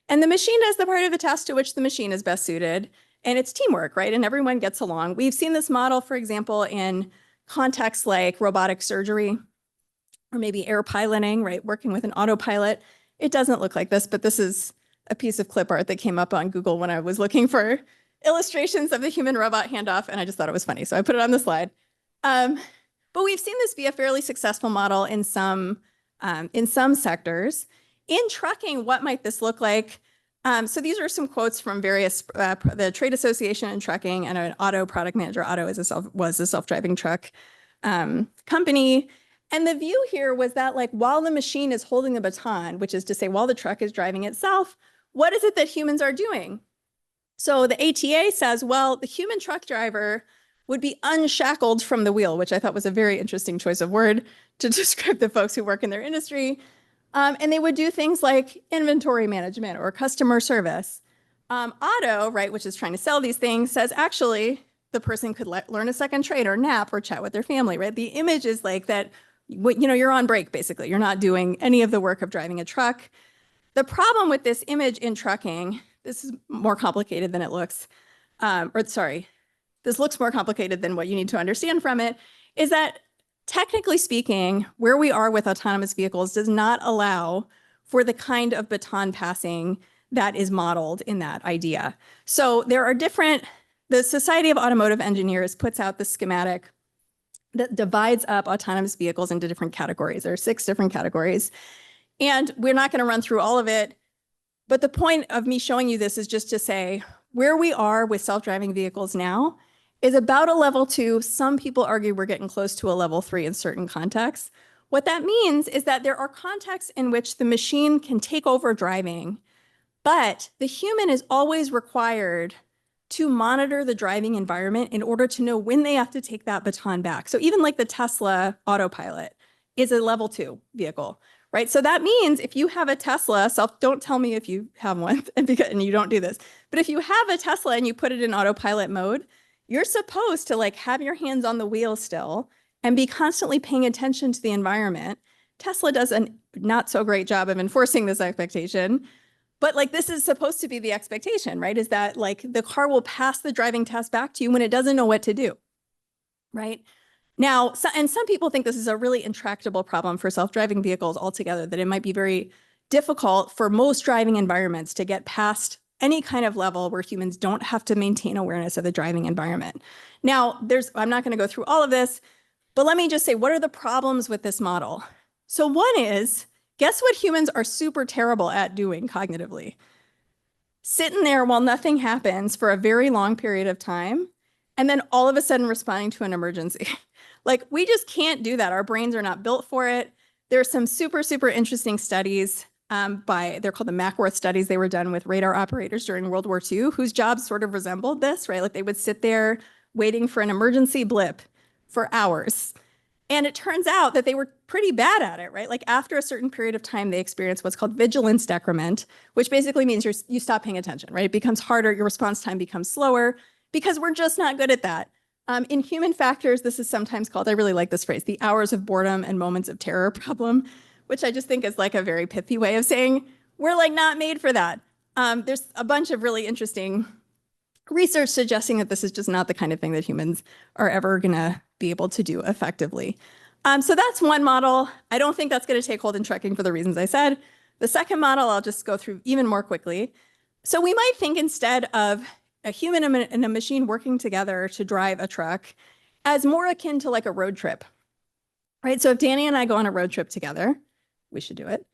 And the machine does the part of the task to which the machine is best suited. And it's teamwork, right? And everyone gets along. We've seen this model, for example, in contexts like robotic surgery or maybe air piloting, right? Working with an autopilot. It doesn't look like this, but this is a piece of clip art that came up on Google when I was looking for illustrations of the human-robot handoff, and I just thought it was funny, so I put it on the slide. But we've seen this be a fairly successful model in some sectors. In trucking, what might this look like? So these are some quotes from various, the Trade Association in Trucking and an auto product manager. Auto was a self-driving truck company. And the view here was that, like, while the machine is holding the baton, which is to say while the truck is driving itself, what is it that humans are doing? So the ATA says, well, the human truck driver would be unshackled from the wheel, which I thought was a very interesting choice of word to describe the folks who work in their industry. And they would do things like inventory management or customer service. Auto, right, which is trying to sell these things, says actually the person could learn a second trade or nap or chat with their family, right? The image is like that, you know, you're on break, basically. You're not doing any of the work of driving a truck. The problem with this image in trucking, this is more complicated than it looks, this looks more complicated than what you need to understand from it, is that technically speaking, where we are with autonomous vehicles does not allow for the kind of baton passing that is modeled in that idea. So there are the Society of Automotive Engineers puts out the schematic that divides up autonomous vehicles into different categories. There are 6 different categories. And we're not going to run through all of it. But the point of me showing you this is just to say where we are with self-driving vehicles now is about a level 2. Some people argue we're getting close to a level 3 in certain contexts. What that means is that there are contexts in which the machine can take over driving, but the human is always required to monitor the driving environment in order to know when they have to take that baton back. So even like the Tesla autopilot is a level 2 vehicle, right? So that means if you have a Tesla, don't tell me if you have one and you don't do this, but if you have a Tesla and you put it in autopilot mode, you're supposed to like have your hands on the wheel still and be constantly paying attention to the environment. Tesla does a not so great job of enforcing this expectation. But like this is supposed to be the expectation, right? Is that like the car will pass the driving test back to you when it doesn't know what to do, right? Now, and some people think this is a really intractable problem for self-driving vehicles altogether, that it might be very difficult for most driving environments to get past any kind of level where humans don't have to maintain awareness of the driving environment. Now, I'm not going to go through all of this, but let me just say, what are the problems with this model? So one is, guess what humans are super terrible at doing cognitively? Sitting there while nothing happens for a very long period of time, and then all of a sudden responding to an emergency. Like, we just can't do that. Our brains are not built for it. There's some super, super interesting studies they're called the Mackworth studies. They were done with radar operators during World War II, whose jobs sort of resembled this, right? Like they would sit there waiting for an emergency blip for hours. And it turns out that they were pretty bad at it, right? Like after a certain period of time, they experience what's called vigilance decrement, which basically means you stop paying attention, right? It becomes harder, your response time becomes slower because we're just not good at that. In human factors, this is sometimes called, I really like this phrase, the hours of boredom and moments of terror problem, which I just think is like a very pithy way of saying we're like not made for that. There's a bunch of really interesting research suggesting that this is just not the kind of thing that humans are ever gonna be able to do effectively. So that's one model. I don't think that's going to take hold in trucking for the reasons I said. The second model, I'll just go through even more quickly. So we might think instead of a human and a machine working together to drive a truck as more akin to like a road trip, right? So if Danny and I go on a road trip together, we should do it.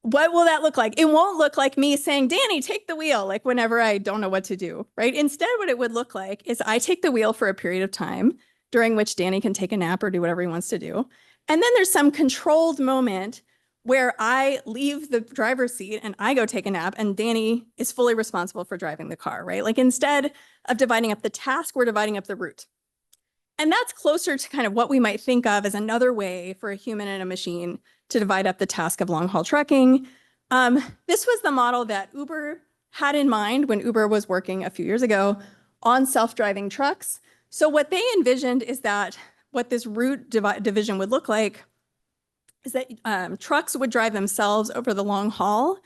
What will that look like? It won't look like me saying, Danny, take the wheel, like whenever I don't know what to do, right? Instead, what it would look like is I take the wheel for a period of time during which Danny can take a nap or do whatever he wants to do. And then there's some controlled moment where I leave the driver's seat and I go take a nap and Danny is fully responsible for driving the car, right? Like instead of dividing up the task, we're dividing up the route. And that's closer to kind of what we might think of as another way for a human and a machine to divide up the task of long haul trucking. This was the model that Uber had in mind when Uber was working a few years ago on self-driving trucks. So what they envisioned is that what this route division would look like is that trucks would drive themselves over the long haul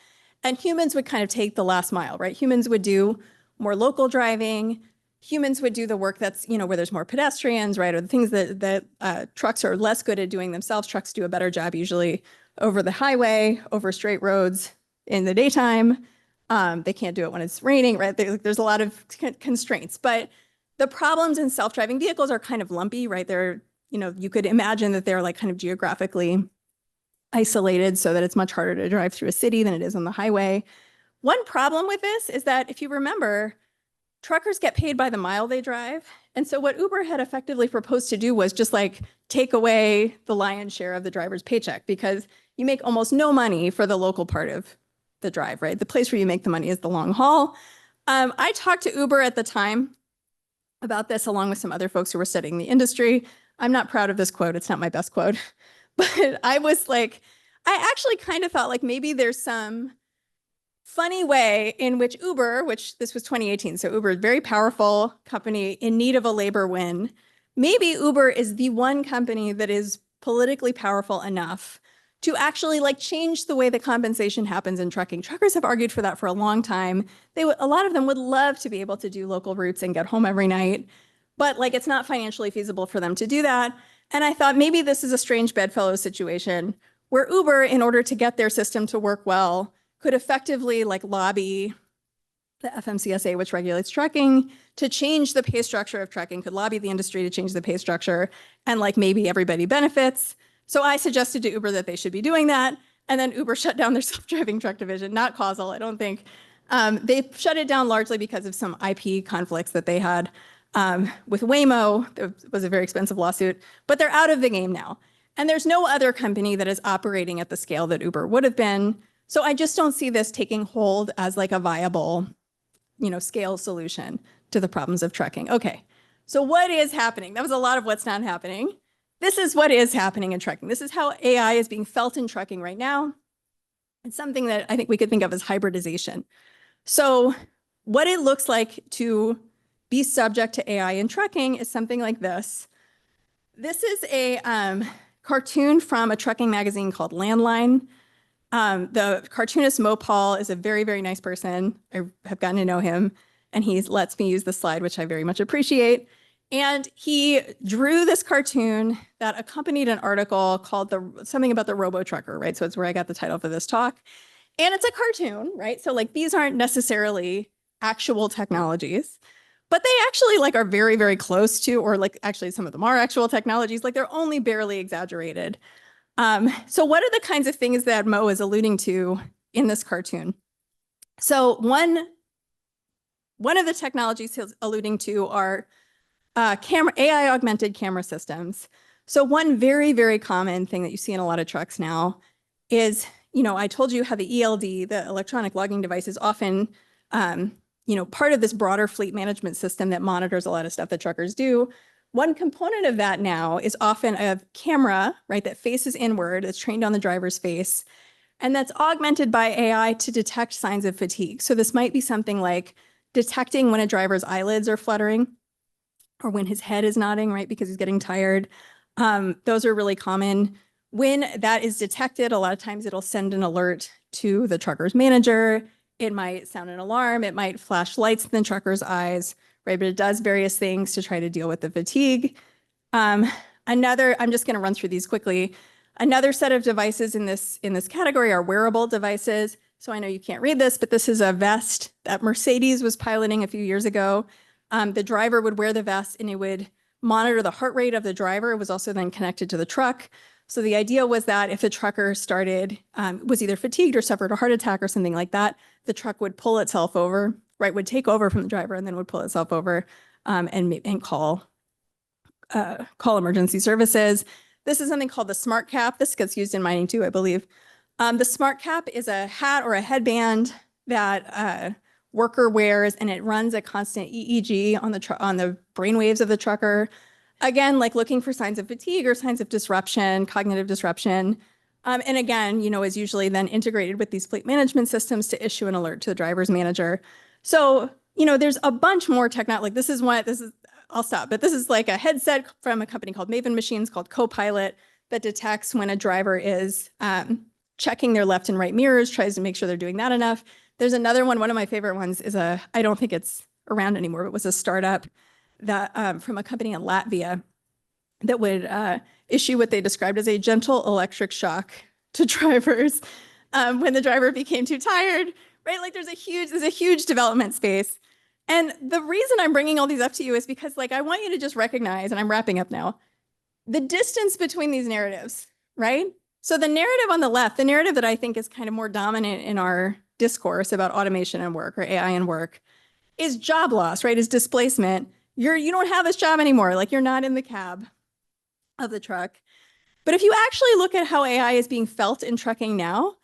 and humans would kind of take the last mile, right? Humans would do more local driving. Humans would do the work that's, where there's more pedestrians, right? Or the things that trucks are less good at doing themselves. Trucks do a better job usually over the highway, over straight roads in the daytime. They can't do it when it's raining, right? There's a lot of constraints, but the problems in self-driving vehicles are kind of lumpy, right? They're, you could imagine that they're like kind of geographically isolated so that it's much harder to drive through a city than it is on the highway. One problem with this is that if you remember, truckers get paid by the mile they drive. And so what Uber had effectively proposed to do was just like take away the lion's share of the driver's paycheck because you make almost no money for the local part of the drive, right? The place where you make the money is the long haul. I talked to Uber at the time about this along with some other folks who were studying the industry. I'm not proud of this quote. It's not my best quote, but I was like, I actually kind of thought like maybe there's some funny way in which Uber, which this was 2018, so Uber is a very powerful company in need of a labor win. Maybe Uber is the one company that is politically powerful enough to actually like change the way the compensation happens in trucking. Truckers have argued for that for a long time. A lot of them would love to be able to do local routes and get home every night, but like it's not financially feasible for them to do that. And I thought maybe this is a strange bedfellow situation where Uber, in order to get their system to work well, could effectively like lobby the FMCSA, which regulates trucking, to change the pay structure of trucking, could lobby the industry to change the pay structure, and like maybe everybody benefits. So I suggested to Uber that they should be doing that. And then Uber shut down their self-driving truck division, not causal, I don't think. They shut it down largely because of some IP conflicts that they had with Waymo. It was a very expensive lawsuit, but they're out of the game now. And there's no other company that is operating at the scale that Uber would have been. So I just don't see this taking hold as like a viable, scale solution to the problems of trucking. Okay, so what is happening? That was a lot of what's not happening. This is what is happening in trucking. This is how AI is being felt in trucking right now. It's something that I think we could think of as hybridization. So what it looks like to be subject to AI in trucking is something like this. This is a cartoon from a trucking magazine called Landline. The cartoonist Mo Paul is a very, very nice person. I have gotten to know him, and he lets me use the slide, which I very much appreciate. And he drew this cartoon that accompanied an article called something about the RoboTrucker, right? So it's where I got the title for this talk. And it's a cartoon, right? So like these aren't necessarily actual technologies, but they actually like are very, very close to, or like actually some of them are actual technologies, like they're only barely exaggerated. So what are the kinds of things that Mo is alluding to in this cartoon? So one of the technologies he's alluding to are AI augmented camera systems. So one very, very common thing that you see in a lot of trucks now is, I told you how the ELD, the electronic logging device, is often, part of this broader fleet management system that monitors a lot of stuff that truckers do. One component of that now is often a camera, right, that faces inward, that's trained on the driver's face, and that's augmented by AI to detect signs of fatigue. So this might be something like detecting when a driver's eyelids are fluttering or when his head is nodding, right, because he's getting tired. Those are really common. When that is detected, a lot of times it'll send an alert to the trucker's manager. It might sound an alarm. It might flash lights in the trucker's eyes, right? But it does various things to try to deal with the fatigue. I'm just going to run through these quickly. Another set of devices in this category are wearable devices. So I know you can't read this, but this is a vest that Mercedes was piloting a few years ago. The driver would wear the vest and it would monitor the heart rate of the driver. It was also then connected to the truck. So the idea was that if the trucker was either fatigued or suffered a heart attack or something like that, the truck would pull itself over, right? Would take over from the driver and then would pull itself over and call emergency services. This is something called the smart cap. This gets used in mining too, I believe. The smart cap is a hat or a headband that worker wears, and it runs a constant EEG on the brainwaves of the trucker. Again, like looking for signs of fatigue or signs of disruption, cognitive disruption. And again, is usually then integrated with these fleet management systems to issue an alert to the driver's manager. So, there's a bunch more technology. Like I'll stop, but this is like a headset from a company called Maven Machines called Copilot that detects when a driver is checking their left and right mirrors, tries to make sure they're doing that enough. There's another one of my favorite ones is I don't think it's around anymore, but it was a startup that from a company in Latvia that would issue what they described as a gentle electric shock to drivers when the driver became too tired, right? Like there's a huge development space. And the reason I'm bringing all these up to you is because like, I want you to just recognize, and I'm wrapping up now, the distance between these narratives, right? So the narrative on the left, the narrative that I think is kind of more dominant in our discourse about automation and work or AI and work is job loss, right? Is displacement. You don't have this job anymore. Like you're not in the cab of the truck. But if you actually look at how AI is being felt in trucking now,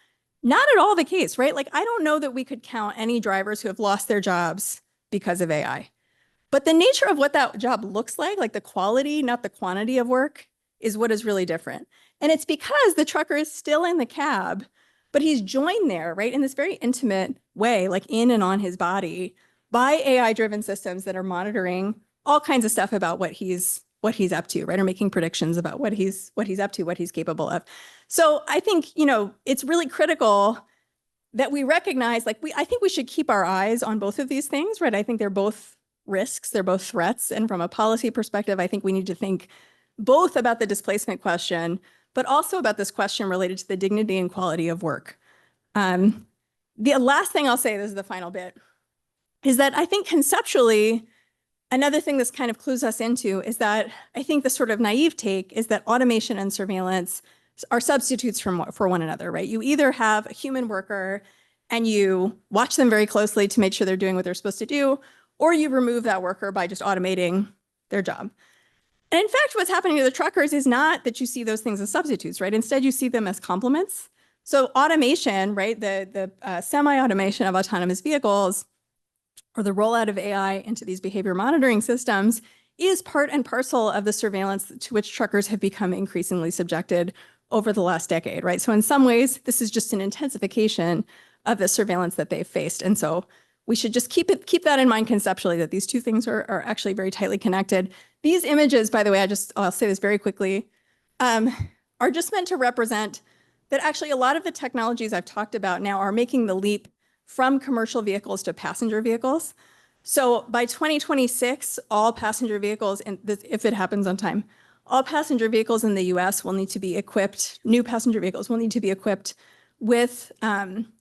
not at all the case, right? Like I don't know that we could count any drivers who have lost their jobs because of AI. But the nature of what that job looks like the quality, not the quantity of work, is what is really different. And it's because the trucker is still in the cab, but he's joined there, right, in this very intimate way, like in and on his body, by AI-driven systems that are monitoring all kinds of stuff about what he's up to, right, or making predictions about what he's up to, what he's capable of. So I think, it's really critical that we recognize, I think we should keep our eyes on both of these things, right? I think they're both risks, they're both threats. And from a policy perspective, I think we need to think both about the displacement question, but also about this question related to the dignity and quality of work. The last thing I'll say, this is the final bit, is that I think conceptually, another thing this kind of clues us into is that I think the sort of naive take is that automation and surveillance are substitutes for one another, right? You either have a human worker and you watch them very closely to make sure they're doing what they're supposed to do, or you remove that worker by just automating their job. And in fact, what's happening to the truckers is not that you see those things as substitutes, right? Instead, you see them as complements. So automation, right, the semi-automation of autonomous vehicles or the rollout of AI into these behavior monitoring systems is part and parcel of the surveillance to which truckers have become increasingly subjected over the last decade, right? So in some ways, this is just an intensification of the surveillance that they've faced. And so we should just keep that in mind conceptually, that these two things are actually very tightly connected. These images, by the way, I'll say this very quickly, are just meant to represent that actually a lot of the technologies I've talked about now are making the leap from commercial vehicles to passenger vehicles. So by 2026, all passenger vehicles, if it happens on time, all passenger vehicles in the US will need to be equipped, new passenger vehicles will need to be equipped with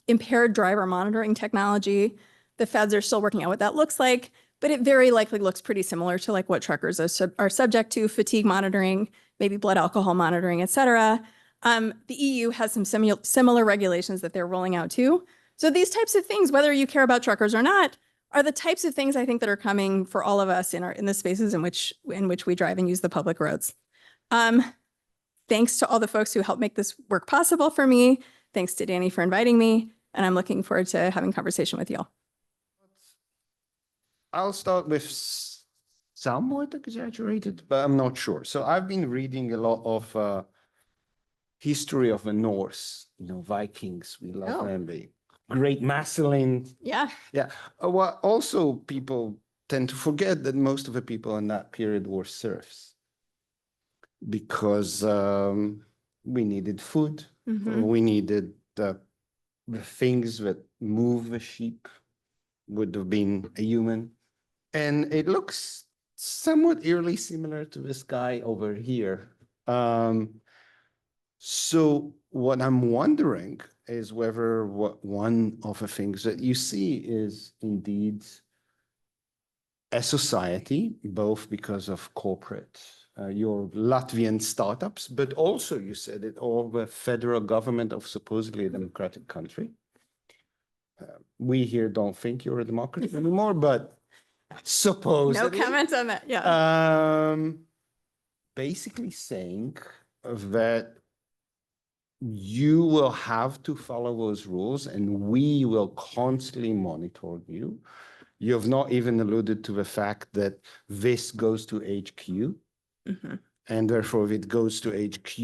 impaired driver monitoring technology. The feds are still working out what that looks like, but it very likely looks pretty similar to like what truckers are subject to: fatigue monitoring, maybe blood alcohol monitoring, et cetera. The EU has some similar regulations that they're rolling out too. So these types of things, whether you care about truckers or not, are the types of things I think that are coming for all of us in the spaces in which we drive and use the public roads. Thanks to all the folks who helped make this work possible for me. Thanks to Danny for inviting me, and I'm looking forward to having a conversation with y'all. I'll start with somewhat exaggerated, but I'm not sure. So I've been reading a lot of history of the Norse, Vikings. We love them. The great masculine. Yeah. Yeah. Well, also people tend to forget that most of the people in that period were serfs because we needed food. Mm-hmm. We needed the things that move the sheep would have been a human. And it looks somewhat eerily similar to this guy over here So what I'm wondering is whether one of the things that you see is indeed a society, both because of corporate, your Latvian startups, but also you said it, all the federal government of supposedly a democratic country. We here don't think you're a democracy anymore, but supposedly. No comments on that. Yeah. Basically saying that you will have to follow those rules and we will constantly monitor you. You have not even alluded to the fact that this goes to HQ. Mm-hmm. And therefore, if it goes to HQ,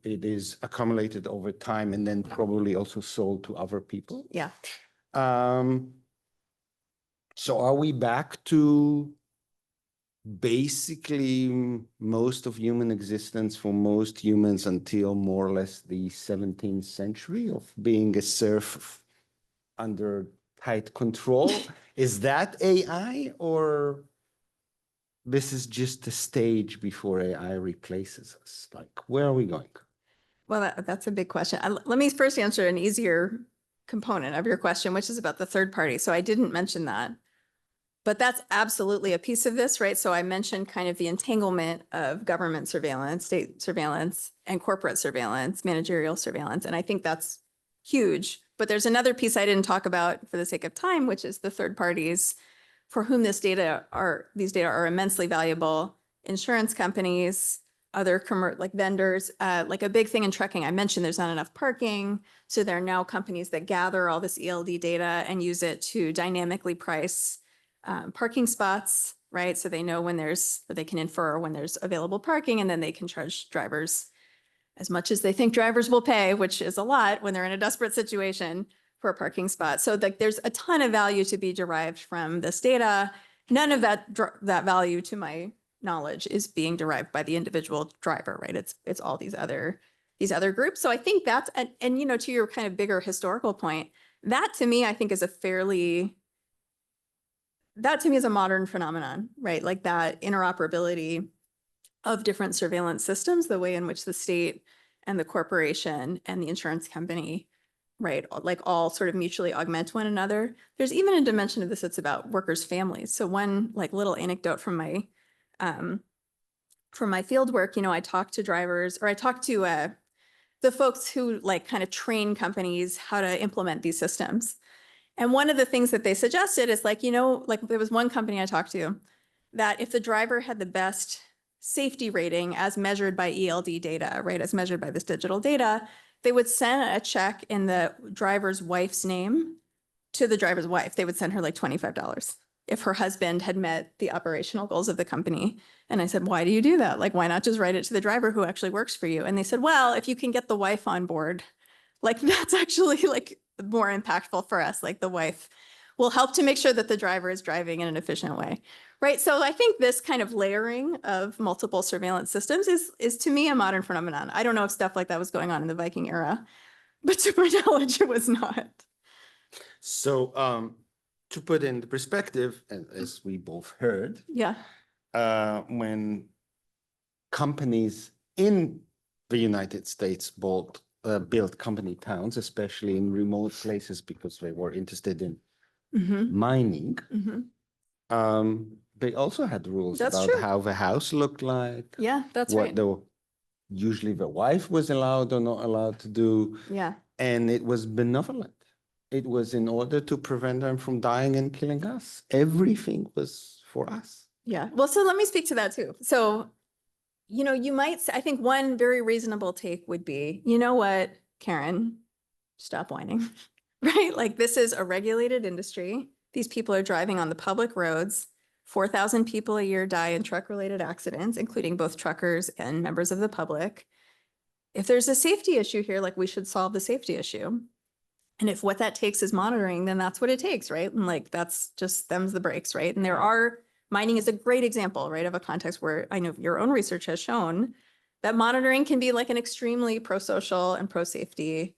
it is accumulated over time and then probably also sold to other people. Yeah. So are we back to basically most of human existence for most humans until more or less the 17th century of being a serf under tight control? Is that AI, or this is just a stage before AI replaces us? Like, where are we going? Well, that's a big question. Let me first answer an easier component of your question, which is about the third party. So I didn't mention that, but that's absolutely a piece of this, right? So I mentioned kind of the entanglement of government surveillance, state surveillance, and corporate surveillance, managerial surveillance. And I think that's huge. But there's another piece I didn't talk about for the sake of time, which is the third parties for whom these data are immensely valuable. Insurance companies, other like vendors, like a big thing in trucking. I mentioned there's not enough parking. So there are now companies that gather all this ELD data and use it to dynamically price parking spots, right? So they know when they can infer when there's available parking, and then they can charge drivers as much as they think drivers will pay, which is a lot when they're in a desperate situation for a parking spot. So there's a ton of value to be derived from this data. None of that value, to my knowledge, is being derived by the individual driver, right? It's all these other groups. So I think that's, and you know, to your kind of bigger historical point, that to me, I think is that to me is a modern phenomenon, right? Like that interoperability of different surveillance systems, the way in which the state and the corporation and the insurance company, right, like all sort of mutually augment one another. There's even a dimension of this that's about workers' families. So one like little anecdote from my field work, you know, I talked to drivers, or I talked to the folks who like kind of train companies how to implement these systems. And one of the things that they suggested is like, you know, like there was one company I talked to that if the driver had the best safety rating as measured by ELD data, right, as measured by this digital data, they would send a check in the driver's wife's name to the driver's wife. They would send her like $25 if her husband had met the operational goals of the company. And I said, why do you do that? Like, why not just write it to the driver who actually works for you? And they said, well, if you can get the wife on board, like that's actually like more impactful for us. Like the wife will help to make sure that the driver is driving in an efficient way, right? So I think this kind of layering of multiple surveillance systems is to me a modern phenomenon. I don't know if stuff like that was going on in the Viking era, but to my knowledge, it was not. So to put in the perspective, and as we both heard, Yeah. When companies in the United States built company towns, especially in remote places because they were interested in mining, they also had rules about how the house looked like. Yeah, that's what usually the wife was allowed or not allowed to do. Yeah. And it was benevolent. It was in order to prevent them from dying and killing us. Everything was for us. Yeah. Well, so let me speak to that too. So, you know, you might say, I think one very reasonable take would be, you know what, Karen, stop whining, right? Like this is a regulated industry. These people are driving on the public roads. 4,000 people a year die in truck-related accidents, including both truckers and members of the public. If there's a safety issue here, like we should solve the safety issue. And if what that takes is monitoring, then that's what it takes, right? And like that's just them's the breaks, right? And mining is a great example, right, of a context where I know your own research has shown that monitoring can be like an extremely pro-social and pro-safety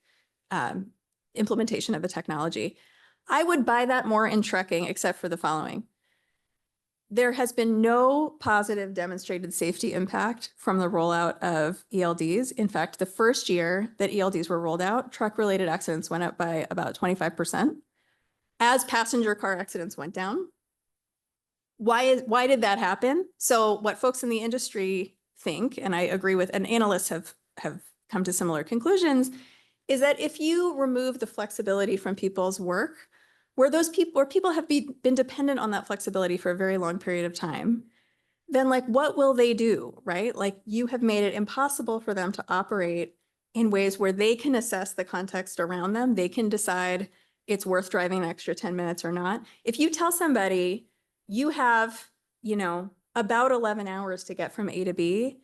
implementation of the technology. I would buy that more in trucking, except for the following. there has been no positive demonstrated safety impact from the rollout of ELDs. In fact, the first year that ELDs were rolled out, truck-related accidents went up by about 25% as passenger car accidents went down. Why did that happen? So what folks in the industry think, and I agree with, and analysts have come to similar conclusions, is that if you remove the flexibility from people's work, where people have been dependent on that flexibility for a very long period of time, then like what will they do, right? Like you have made it impossible for them to operate in ways where they can assess the context around them. They can decide it's worth driving an extra 10 minutes or not. If you tell somebody you have, about 11 hours to get from A to B,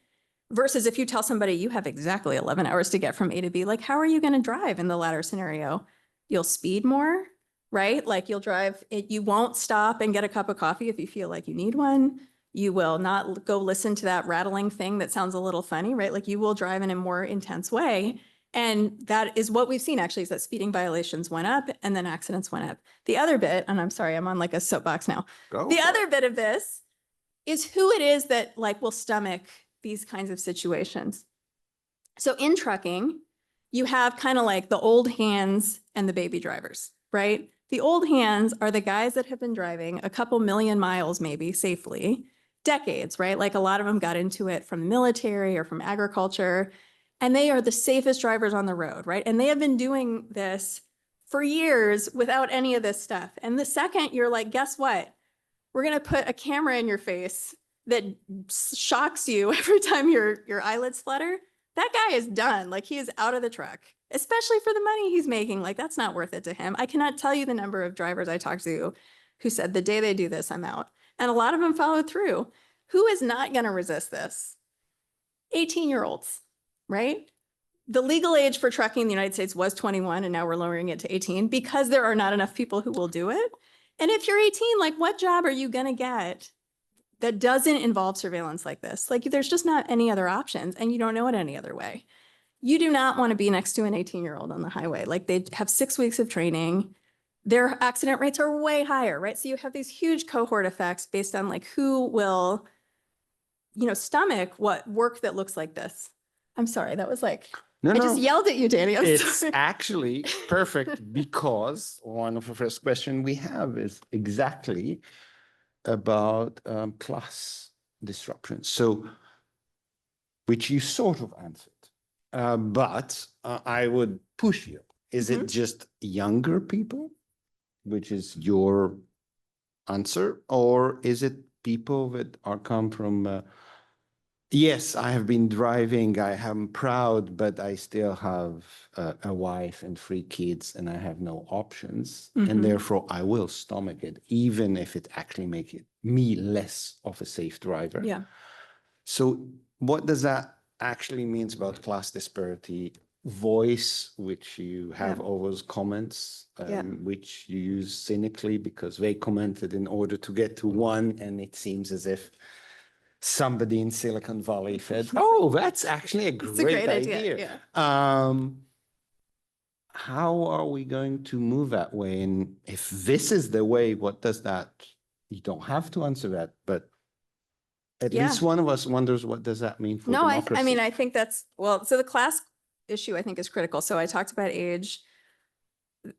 versus if you tell somebody you have exactly 11 hours to get from A to B, like how are you going to drive in the latter scenario? You'll speed more, right? Like you'll drive, you won't stop and get a cup of coffee if you feel like you need one. You will not go listen to that rattling thing that sounds a little funny, right? Like you will drive in a more intense way. And that is what we've seen actually, is that speeding violations went up and then accidents went up. The other bit, and I'm sorry, I'm on like a soapbox now. The other bit of this is who it is that like will stomach these kinds of situations. So in trucking, you have kind of like the old hands and the baby drivers, right? The old hands are the guys that have been driving a couple million miles maybe safely, decades, right? Like a lot of them got into it from the military or from agriculture, and they are the safest drivers on the road, right? And they have been doing this for years without any of this stuff. And the second you're like, guess what? We're going to put a camera in your face that shocks you every time your eyelids flutter. That guy is done. Like he is out of the truck, especially for the money he's making. Like that's not worth it to him. I cannot tell you the number of drivers I talked to who said the day they do this, I'm out. And a lot of them followed through. Who is not going to resist this? 18-year-olds, right? The legal age for trucking in the United States was 21, and now we're lowering it to 18 because there are not enough people who will do it. And if you're 18, like what job are you going to get that doesn't involve surveillance like this? Like there's just not any other options, and you don't know it any other way. You do not want to be next to an 18-year-old on the highway. Like they have 6 weeks of training. Their accident rates are way higher, right? So you have these huge cohort effects based on like who will, stomach what work that looks like this. I'm sorry, that was like, I just yelled at you, Danny. It's actually perfect because one of the first questions we have is exactly about class disruption. So, which you sort of answered, but I would push you. Is it just younger people, which is your answer, or is it people that are come from yes, I have been driving, I am proud, but I still have a wife and 3 kids and I have no options. And therefore I will stomach it, even if it actually makes me less of a safe driver. Yeah. So what does that actually mean about class disparity? Voice, which you have all those comments, which you use cynically because they commented in order to get to one, and it seems as if somebody in Silicon Valley said, oh, that's actually a great idea. How are we going to move that way? And if this is the way, what does that, you don't have to answer that, but at least one of us wonders, what does that mean for democracy? I mean, I think that's, well, so the class issue I think is critical. So I talked about age.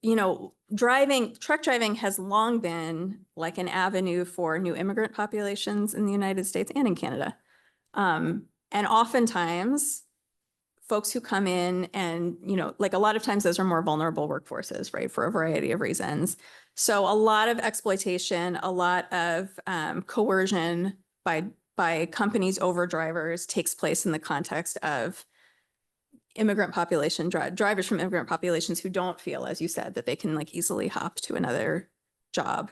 Truck driving has long been like an avenue for new immigrant populations in the United States and in Canada. And oftentimes folks who come in and, like a lot of times those are more vulnerable workforces, right? For a variety of reasons. So a lot of exploitation, a lot of coercion by companies over drivers takes place in the context of immigrant population, drivers from immigrant populations who don't feel, as you said, that they can like easily hop to another job.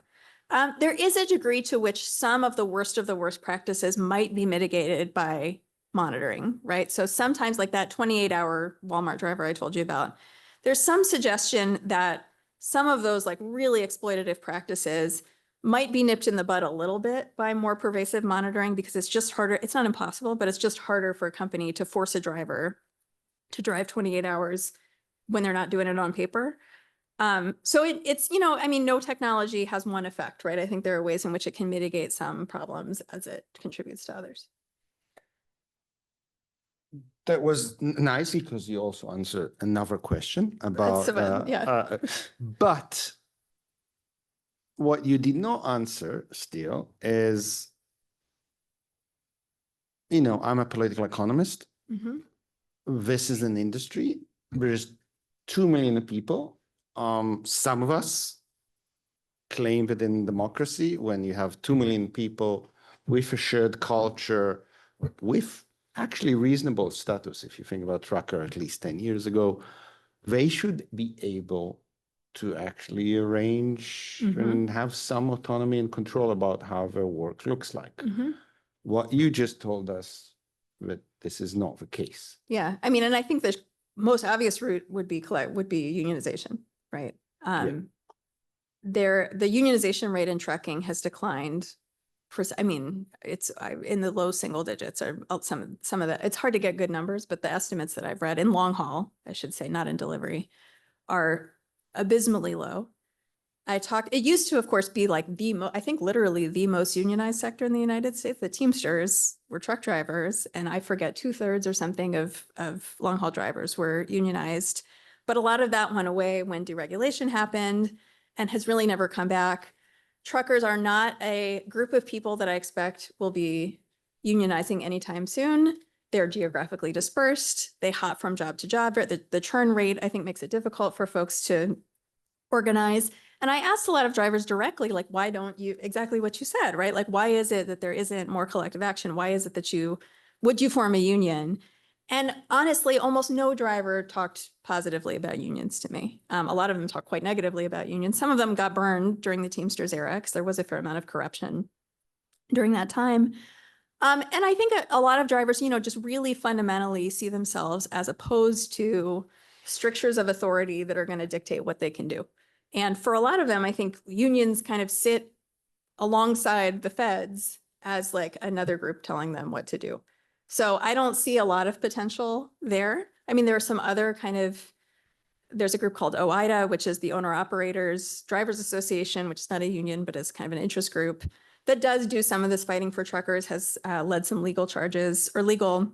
There is a degree to which some of the worst practices might be mitigated by monitoring, right? So sometimes like that 28-hour Walmart driver I told you about, there's some suggestion that some of those like really exploitative practices might be nipped in the bud a little bit by more pervasive monitoring because it's just harder. It's not impossible, but it's just harder for a company to force a driver to drive 28 hours when they're not doing it on paper. So it's, you know, I mean, no technology has one effect, right? I think there are ways in which it can mitigate some problems as it contributes to others. That was nice because you also answered another question about, Yeah. But what you did not answer still is, you know, I'm a political economist. Mhm. This is an industry. There's 2 million people. Some of us claim that in democracy, when you have 2 million people with a shared culture, with actually reasonable status, if you think about trucker at least 10 years ago, they should be able to actually arrange and have some autonomy and control about how their work looks like. What you just told us, that this is not the case. Yeah, I mean, and I think the most obvious route would be unionization, right? The unionization rate in trucking has declined for, I mean, it's in the low single digits, or some of the, it's hard to get good numbers, but the estimates that I've read in long haul, I should say, not in delivery, are abysmally low. It used to, of course, be like I think literally the most unionized sector in the United States. The Teamsters were truck drivers, and I forget 2/3 or something of long haul drivers were unionized. But a lot of that went away when deregulation happened and has really never come back. Truckers are not a group of people that I expect will be unionizing anytime soon. They're geographically dispersed. They hop from job to job. The churn rate, I think, makes it difficult for folks to organize. And I asked a lot of drivers directly, like, why don't you, exactly what you said, right? Like, why is it that there isn't more collective action? Why is it that would you form a union? And honestly, almost no driver talked positively about unions to me. A lot of them talked quite negatively about unions. Some of them got burned during the Teamsters era because there was a fair amount of corruption during that time. And I think a lot of drivers, you know, just really fundamentally see themselves as opposed to strictures of authority that are going to dictate what they can do. And for a lot of them, I think unions kind of sit alongside the feds as like another group telling them what to do. So I don't see a lot of potential there. I mean, there are some other there's a group called OIDA, which is the Owner Operators Drivers Association, which is not a union, but is kind of an interest group that does do some of this fighting for truckers, has led some legal charges or legal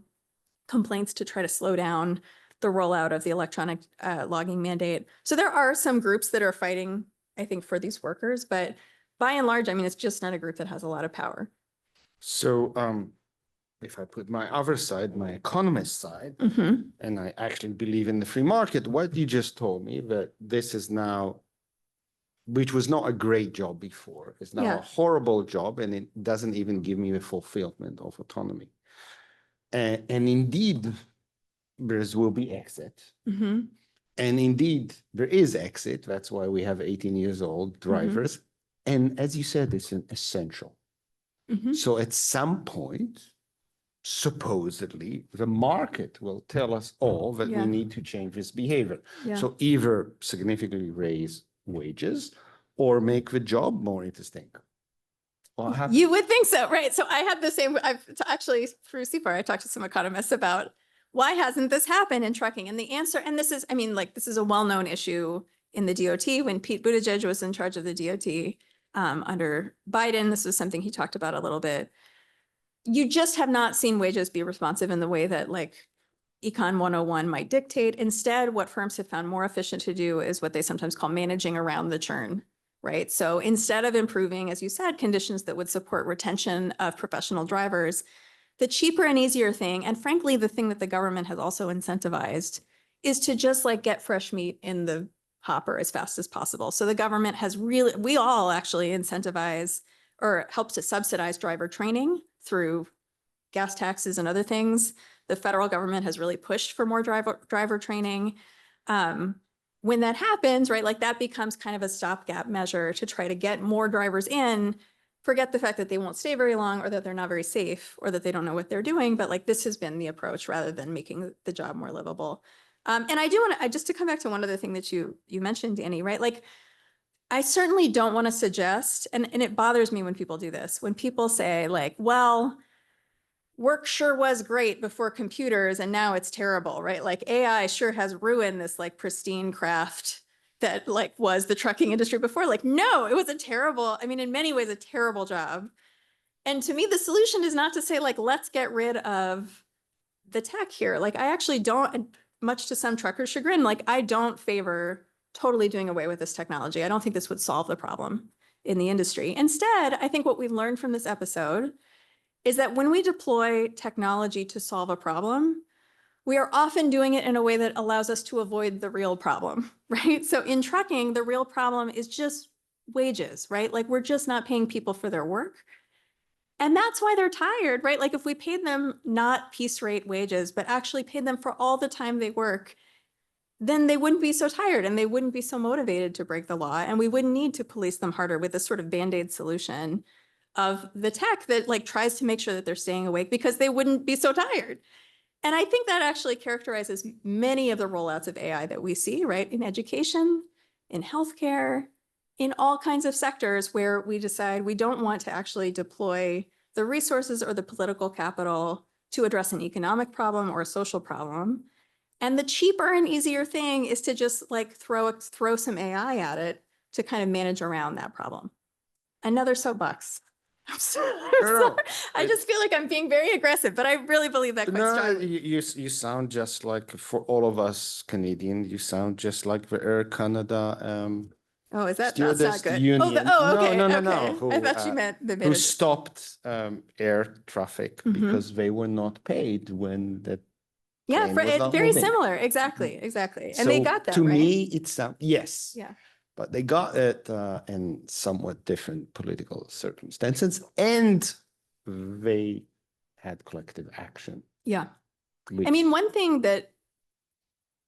complaints to try to slow down the rollout of the electronic logging mandate. So there are some groups that are fighting, I think, for these workers, but by and large, I mean, it's just not a group that has a lot of power. So if I put my other side, my economist side, and I actually believe in the free market, what you just told me, that this is now, which was not a great job before, is now a horrible job, and it doesn't even give me the fulfillment of autonomy. And indeed, there will be exit. And indeed, there is exit. That's why we have 18 years old drivers. And as you said, it's an essential. So at some point, supposedly, the market will tell us all that we need to change this behavior. So either significantly raise wages or make the job more interesting. You would think so, right? So I had the same, I've actually through CFAR, I talked to some economists about why hasn't this happened in trucking? And the answer, and this is, I mean, like, this is a well-known issue in the DOT. When Pete Buttigieg was in charge of the DOT under Biden, this was something he talked about a little bit. You just have not seen wages be responsive in the way that like Econ 101 might dictate. Instead, what firms have found more efficient to do is what they sometimes call managing around the churn, right? So instead of improving, as you said, conditions that would support retention of professional drivers, the cheaper and easier thing, and frankly, the thing that the government has also incentivized, is to just like get fresh meat in the hopper as fast as possible. So the government has really, we all actually incentivize or help to subsidize driver training through gas taxes and other things. The federal government has really pushed for more driver training. When that happens, right, like that becomes kind of a stopgap measure to try to get more drivers in. Forget the fact that they won't stay very long or that they're not very safe or that they don't know what they're doing. But like this has been the approach rather than making the job more livable. And I do want to, just to come back to one other thing that you mentioned, Danny, right? Like I certainly don't want to suggest, and it bothers me when people do this, when people say like, well, work sure was great before computers and now it's terrible, right? Like AI sure has ruined this like pristine craft that like was the trucking industry before. Like, no, it was a terrible, I mean, in many ways, a terrible job. And to me, the solution is not to say like, let's get rid of the tech here. Like, I actually don't, much to some truckers' chagrin, like I don't favor totally doing away with this technology. I don't think this would solve the problem in the industry. Instead, I think what we've learned from this episode is that when we deploy technology to solve a problem, we are often doing it in a way that allows us to avoid the real problem, right? So in trucking, the real problem is just wages, right? Like we're just not paying people for their work. And that's why they're tired, right? Like if we paid them not piece rate wages, but actually paid them for all the time they work, then they wouldn't be so tired and they wouldn't be so motivated to break the law. And we wouldn't need to police them harder with this sort of Band-Aid solution of the tech that like tries to make sure that they're staying awake because they wouldn't be so tired. And I think that actually characterizes many of the rollouts of AI that we see, right? In education, in healthcare, in all kinds of sectors where we decide we don't want to actually deploy the resources or the political capital to address an economic problem or a social problem. And the cheaper and easier thing is to just like throw some AI at it to kind of manage around that problem. Another soapbox. I'm sorry. I just feel like I'm being very aggressive, but I really believe that quite strongly. You sound just like, for all of us Canadian, you sound just like the Air Canada Oh, is that Stewardess that's not good? Union. Oh, okay. No. Okay. I thought you meant the who stopped air traffic Mhm. because they were not paid when the Yeah, plane was not very moving. similar. Exactly. And So they got that, to right? me, it sounds, yes. Yeah. But they got it in somewhat different political circumstances, and they had collective action. Yeah. Which, I mean, one thing that,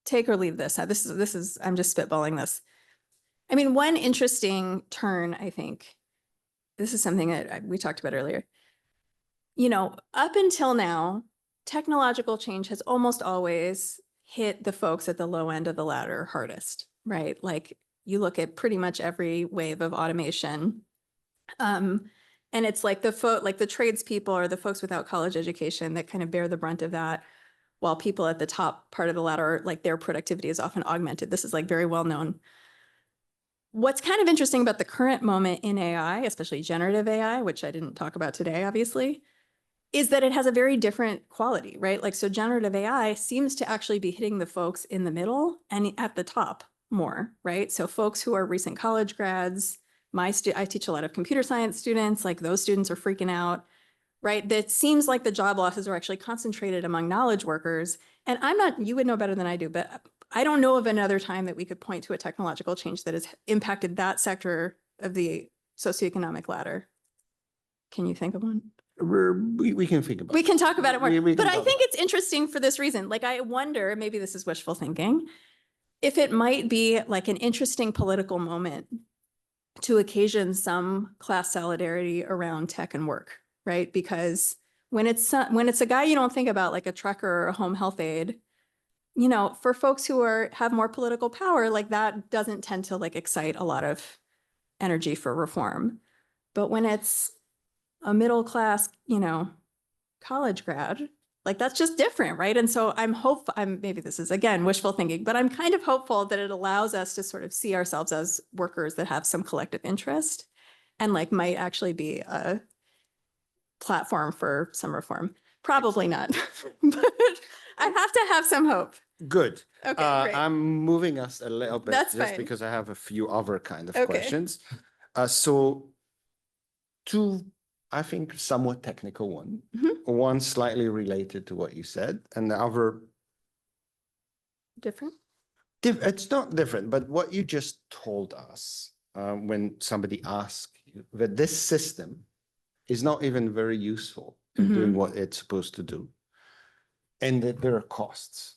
take or leave this, this is, I'm just spitballing this. I mean, one interesting turn, I think, this is something that we talked about earlier. You know, up until now, technological change has almost always hit the folks at the low end of the ladder hardest, right? Like you look at pretty much every wave of automation. And it's like the tradespeople or the folks without college education that kind of bear the brunt of that, while people at the top part of the ladder, like their productivity is often augmented. This is like very well known. What's kind of interesting about the current moment in AI, especially generative AI, which I didn't talk about today, obviously, is that it has a very different quality, right? Like, so generative AI seems to actually be hitting the folks in the middle and at the top more, right? So folks who are recent college grads, I teach a lot of computer science students, like those students are freaking out, right? That seems like the job losses are actually concentrated among knowledge workers. And you would know better than I do, but I don't know of another time that we could point to a technological change that has impacted that sector of the socioeconomic ladder. Can you think of one? we can think about it. We can talk about it more. But I think it. it's interesting for this reason. Like, I wonder, maybe this is wishful thinking, if it might be like an interesting political moment to occasion some class solidarity around tech and work, right? Because when it's a guy you don't think about, like a trucker or a home health aide, you know, for folks who have more political power, like that doesn't tend to like excite a lot of energy for reform. But when it's a middle class, you know, college grad, like that's just different, right? And so maybe this is again wishful thinking, but I'm kind of hopeful that it allows us to sort of see ourselves as workers that have some collective interest and like might actually be a platform for some reform. Probably not, but I have to have some hope. Good. Okay, great. I'm moving us a little bit. That's just fine. because I have a few other kind of Okay. questions. So two, I think, somewhat technical one. Mhm. One slightly related to what you said, and the other Different? it's not different, but what you just told us when somebody asked you that this system is not even very useful in doing what it's supposed to do, and that there are costs,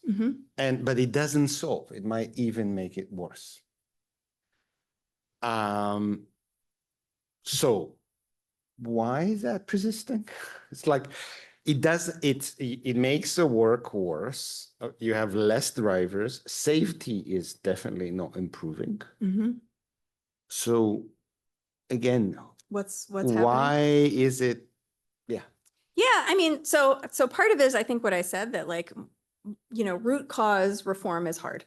but it doesn't solve. It might even make it worse. So why is that persisting? It's like it makes the work worse. You have less drivers. Safety is definitely not improving. So again, What's why happening? is it? Yeah, I mean, so part of it is I think what I said, that like, you know, root cause reform is hard,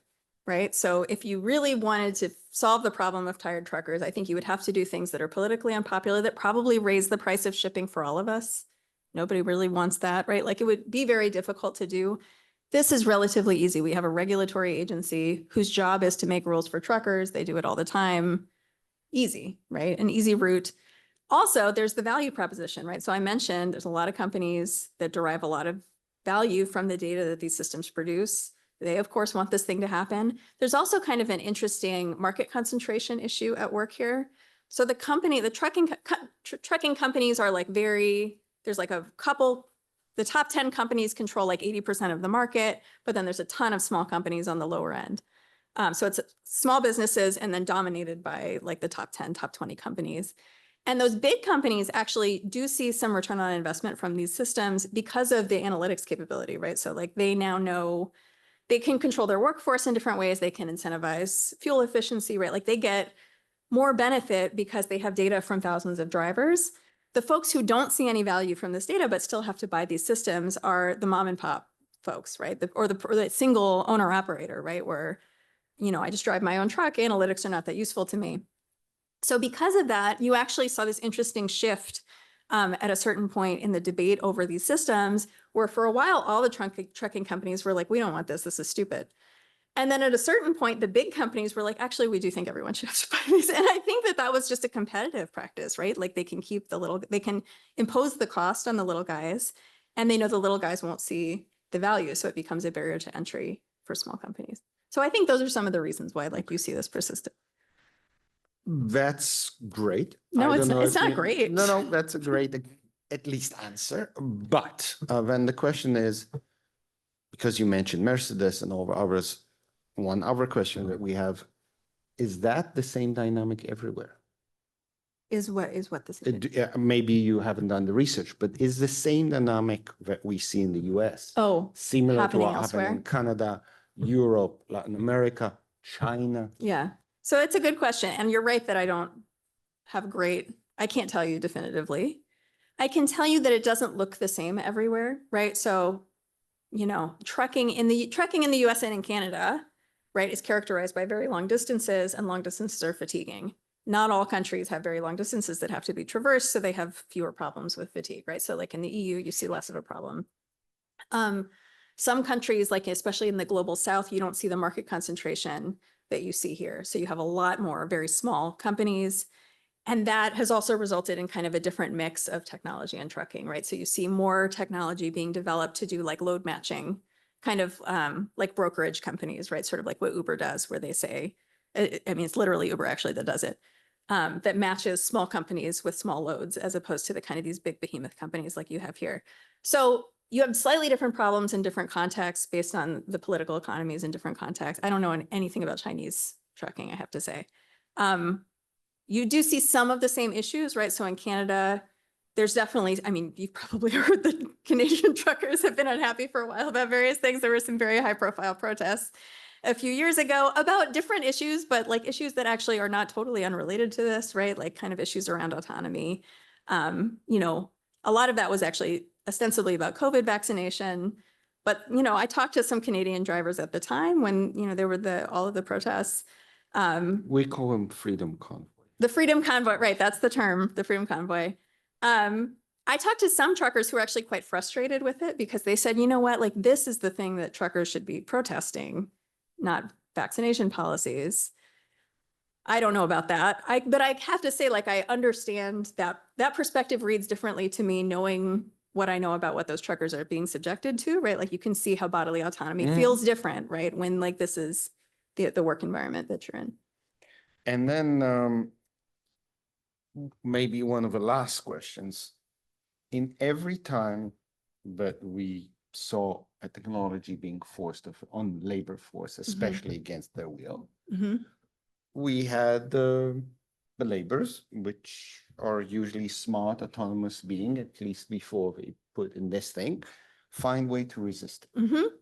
right? So if you really wanted to solve the problem of tired truckers, I think you would have to do things that are politically unpopular that probably raise the price of shipping for all of us. Nobody really wants that, right? Like it would be very difficult to do. This is relatively easy. We have a regulatory agency whose job is to make rules for truckers. They do it all the time. Easy, right? An easy route. Also, there's the value proposition, right? So I mentioned there's a lot of companies that derive a lot of value from the data that these systems produce. They, of course, want this thing to happen. There's also kind of an interesting market concentration issue at work here. So the trucking companies are like there's like a couple, the top 10 companies control like 80% of the market, but then there's a ton of small companies on the lower end. So it's small businesses and then dominated by like the top 10, top 20 companies. And those big companies actually do see some return on investment from these systems because of the analytics capability, right? So like they now know they can control their workforce in different ways. They can incentivize fuel efficiency, right? Like they get more benefit because they have data from thousands of drivers. The folks who don't see any value from this data but still have to buy these systems are the mom and pop folks, right? Or the single owner operator, right? Where, I just drive my own truck. Analytics are not that useful to me. So because of that, you actually saw this interesting shift at a certain point in the debate over these systems, where for a while, all the trucking companies were like, we don't want this. This is stupid. And then at a certain point, the big companies were like, actually, we do think everyone should have to buy these. And I think that was just a competitive practice, right? Like they can they can impose the cost on the little guys, and they know the little guys won't see the value. So it becomes a barrier to entry for small companies. So I think those are some of the reasons why like you see this persistent. That's great. No, I don't know it's if not you- great. No, that's a great, at least answer. But then the question is, because you mentioned Mercedes and all others, one other question that we have, is that the same dynamic everywhere? Is what this is. Maybe you haven't done the research, but is the same dynamic that we see in the US Oh, similar to happening what happened elsewhere? in Canada, Europe, Latin America, China? Yeah. So it's a good question. And you're right that I can't tell you definitively. I can tell you that it doesn't look the same everywhere, right? So, trucking in the US and in Canada, right, is characterized by very long distances, and long distances are fatiguing. Not all countries have very long distances that have to be traversed, so they have fewer problems with fatigue, right? So like in the EU, you see less of a problem. Some countries, like especially in the global south, you don't see the market concentration that you see here. So you have a lot more very small companies. And that has also resulted in kind of a different mix of technology and trucking, right? So you see more technology being developed to do like load matching, kind of like brokerage companies, right? Sort of like what Uber does, where they say, it's literally Uber actually that does it, that matches small companies with small loads, as opposed to the kind of these big behemoth companies like you have here. So you have slightly different problems in different contexts based on the political economies in different contexts. I don't know anything about Chinese trucking, I have to say. You do see some of the same issues, right? So in Canada, there's definitely, you've probably heard that Canadian truckers have been unhappy for a while about various things. There were some very high profile protests a few years ago about different issues, but like issues that actually are not totally unrelated to this, right? Like kind of issues around autonomy. A lot of that was actually ostensibly about COVID vaccination. But, I talked to some Canadian drivers at the time when, there were all of the protests. We call them Freedom Convoy. The Freedom Convoy, right? That's the term, the Freedom Convoy. I talked to some truckers who were actually quite frustrated with it because they said, you know what, like this is the thing that truckers should be protesting, not vaccination policies. I don't know about that. But I have to say, like, I understand that perspective reads differently to me, knowing what I know about what those truckers are being subjected to, right? Like you can see how bodily autonomy feels different, right? When like this is the work environment that you're in. And then maybe one of the last questions. In every time that we saw a technology being forced on labor force, especially against their will, we had the laborers, which are usually smart, autonomous being, at least before they put in this thing, find way to resist it.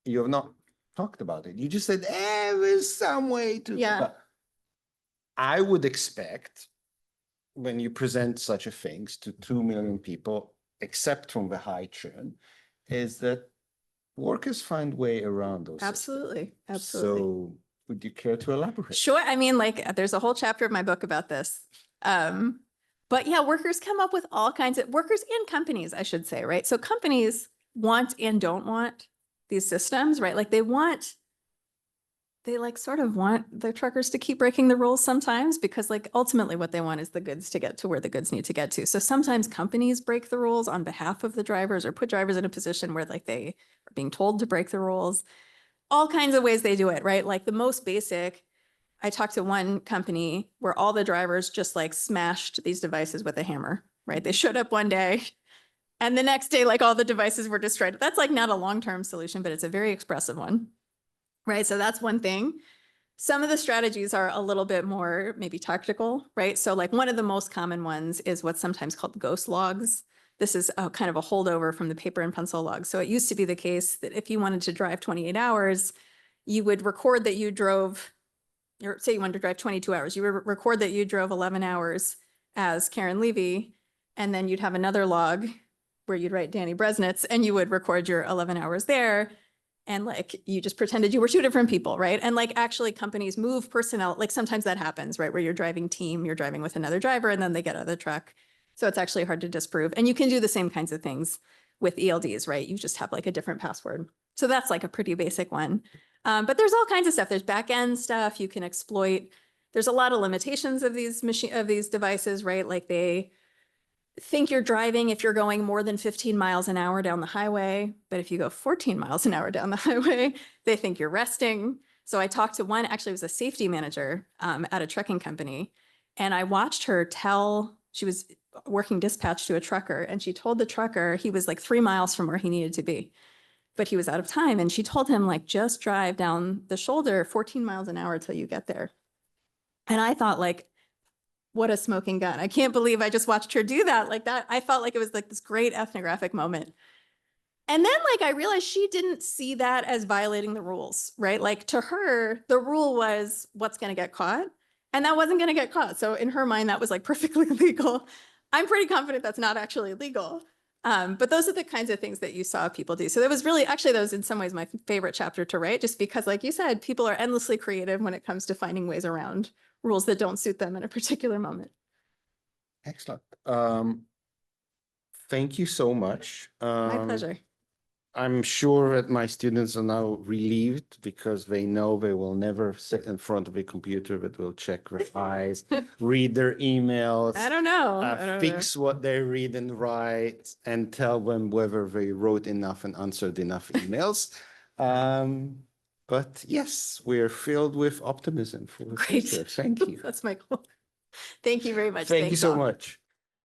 You have not talked about it. You just said, there's some way to. Yeah. But I would expect when you present such a things to 2 million people, except from the high churn, is that workers find way around those systems. Absolutely. Absolutely. So would you care to elaborate? Sure. I mean, like there's a whole chapter of my book about this. But yeah, workers come up with all kinds of workers and companies, I should say, right? So companies want and don't want these systems, right? Like they like sort of want the truckers to keep breaking the rules sometimes because like ultimately what they want is the goods to get to where the goods need to get to. So sometimes companies break the rules on behalf of the drivers or put drivers in a position where like they are being told to break the rules. All kinds of ways they do it, right? Like the most basic, I talked to one company where all the drivers just like smashed these devices with a hammer, right? They showed up one day and the next day, like all the devices were destroyed. That's like not a long-term solution, but it's a very expressive one, right? So that's one thing. Some of the strategies are a little bit more maybe tactical, right? So like one of the most common ones is what's sometimes called ghost logs. This is a kind of a holdover from the paper and pencil log. So it used to be the case that if you wanted to drive 28 hours, you would record that you drove, or say you wanted to drive 22 hours, you would record that you drove 11 hours as Karen Levy, and then you'd have another log where you'd write Danny Bresnitz, and you would record your 11 hours there. And like, you just pretended you were two different people, right? And like, actually companies move personnel, like sometimes that happens, right? Where you're driving team, you're driving with another driver, and then they get out of the truck. So it's actually hard to disprove. And you can do the same kinds of things with ELDs, right? You just have like a different password. So that's like a pretty basic one. But there's all kinds of stuff. There's back end stuff you can exploit. There's a lot of limitations of these devices, right? Like they think you're driving if you're going more than 15 miles an hour down the highway. But if you go 14 miles an hour down the highway, they think you're resting. So I talked to one, actually it was a safety manager at a trucking company. And I watched her she was working dispatch to a trucker, and she told the trucker he was like 3 miles from where he needed to be, but he was out of time. And she told him like, just drive down the shoulder 14 miles an hour till you get there. And I thought like, what a smoking gun. I can't believe I just watched her do that like that. I felt like it was like this great ethnographic moment. And then like, I realized she didn't see that as violating the rules, right? Like to her, the rule was what's going to get caught, and that wasn't going to get caught. So in her mind, that was like perfectly legal. I'm pretty confident that's not actually legal. But those are the kinds of things that you saw people do. So that was really, actually, that was in some ways my favorite chapter to write, just because like you said, people are endlessly creative when it comes to finding ways around rules that don't suit them in a particular moment. Excellent. Thank you so much. My pleasure. I'm sure that my students are now relieved because they know they will never sit in front of a computer that will check replies, read their emails. I don't know. Fix what they read and write, and tell them whether they wrote enough and answered enough emails. But yes, we're filled with optimism for the Great. future. Thank you. That's my goal. Thank you very much. Thank you Thanks so all. much.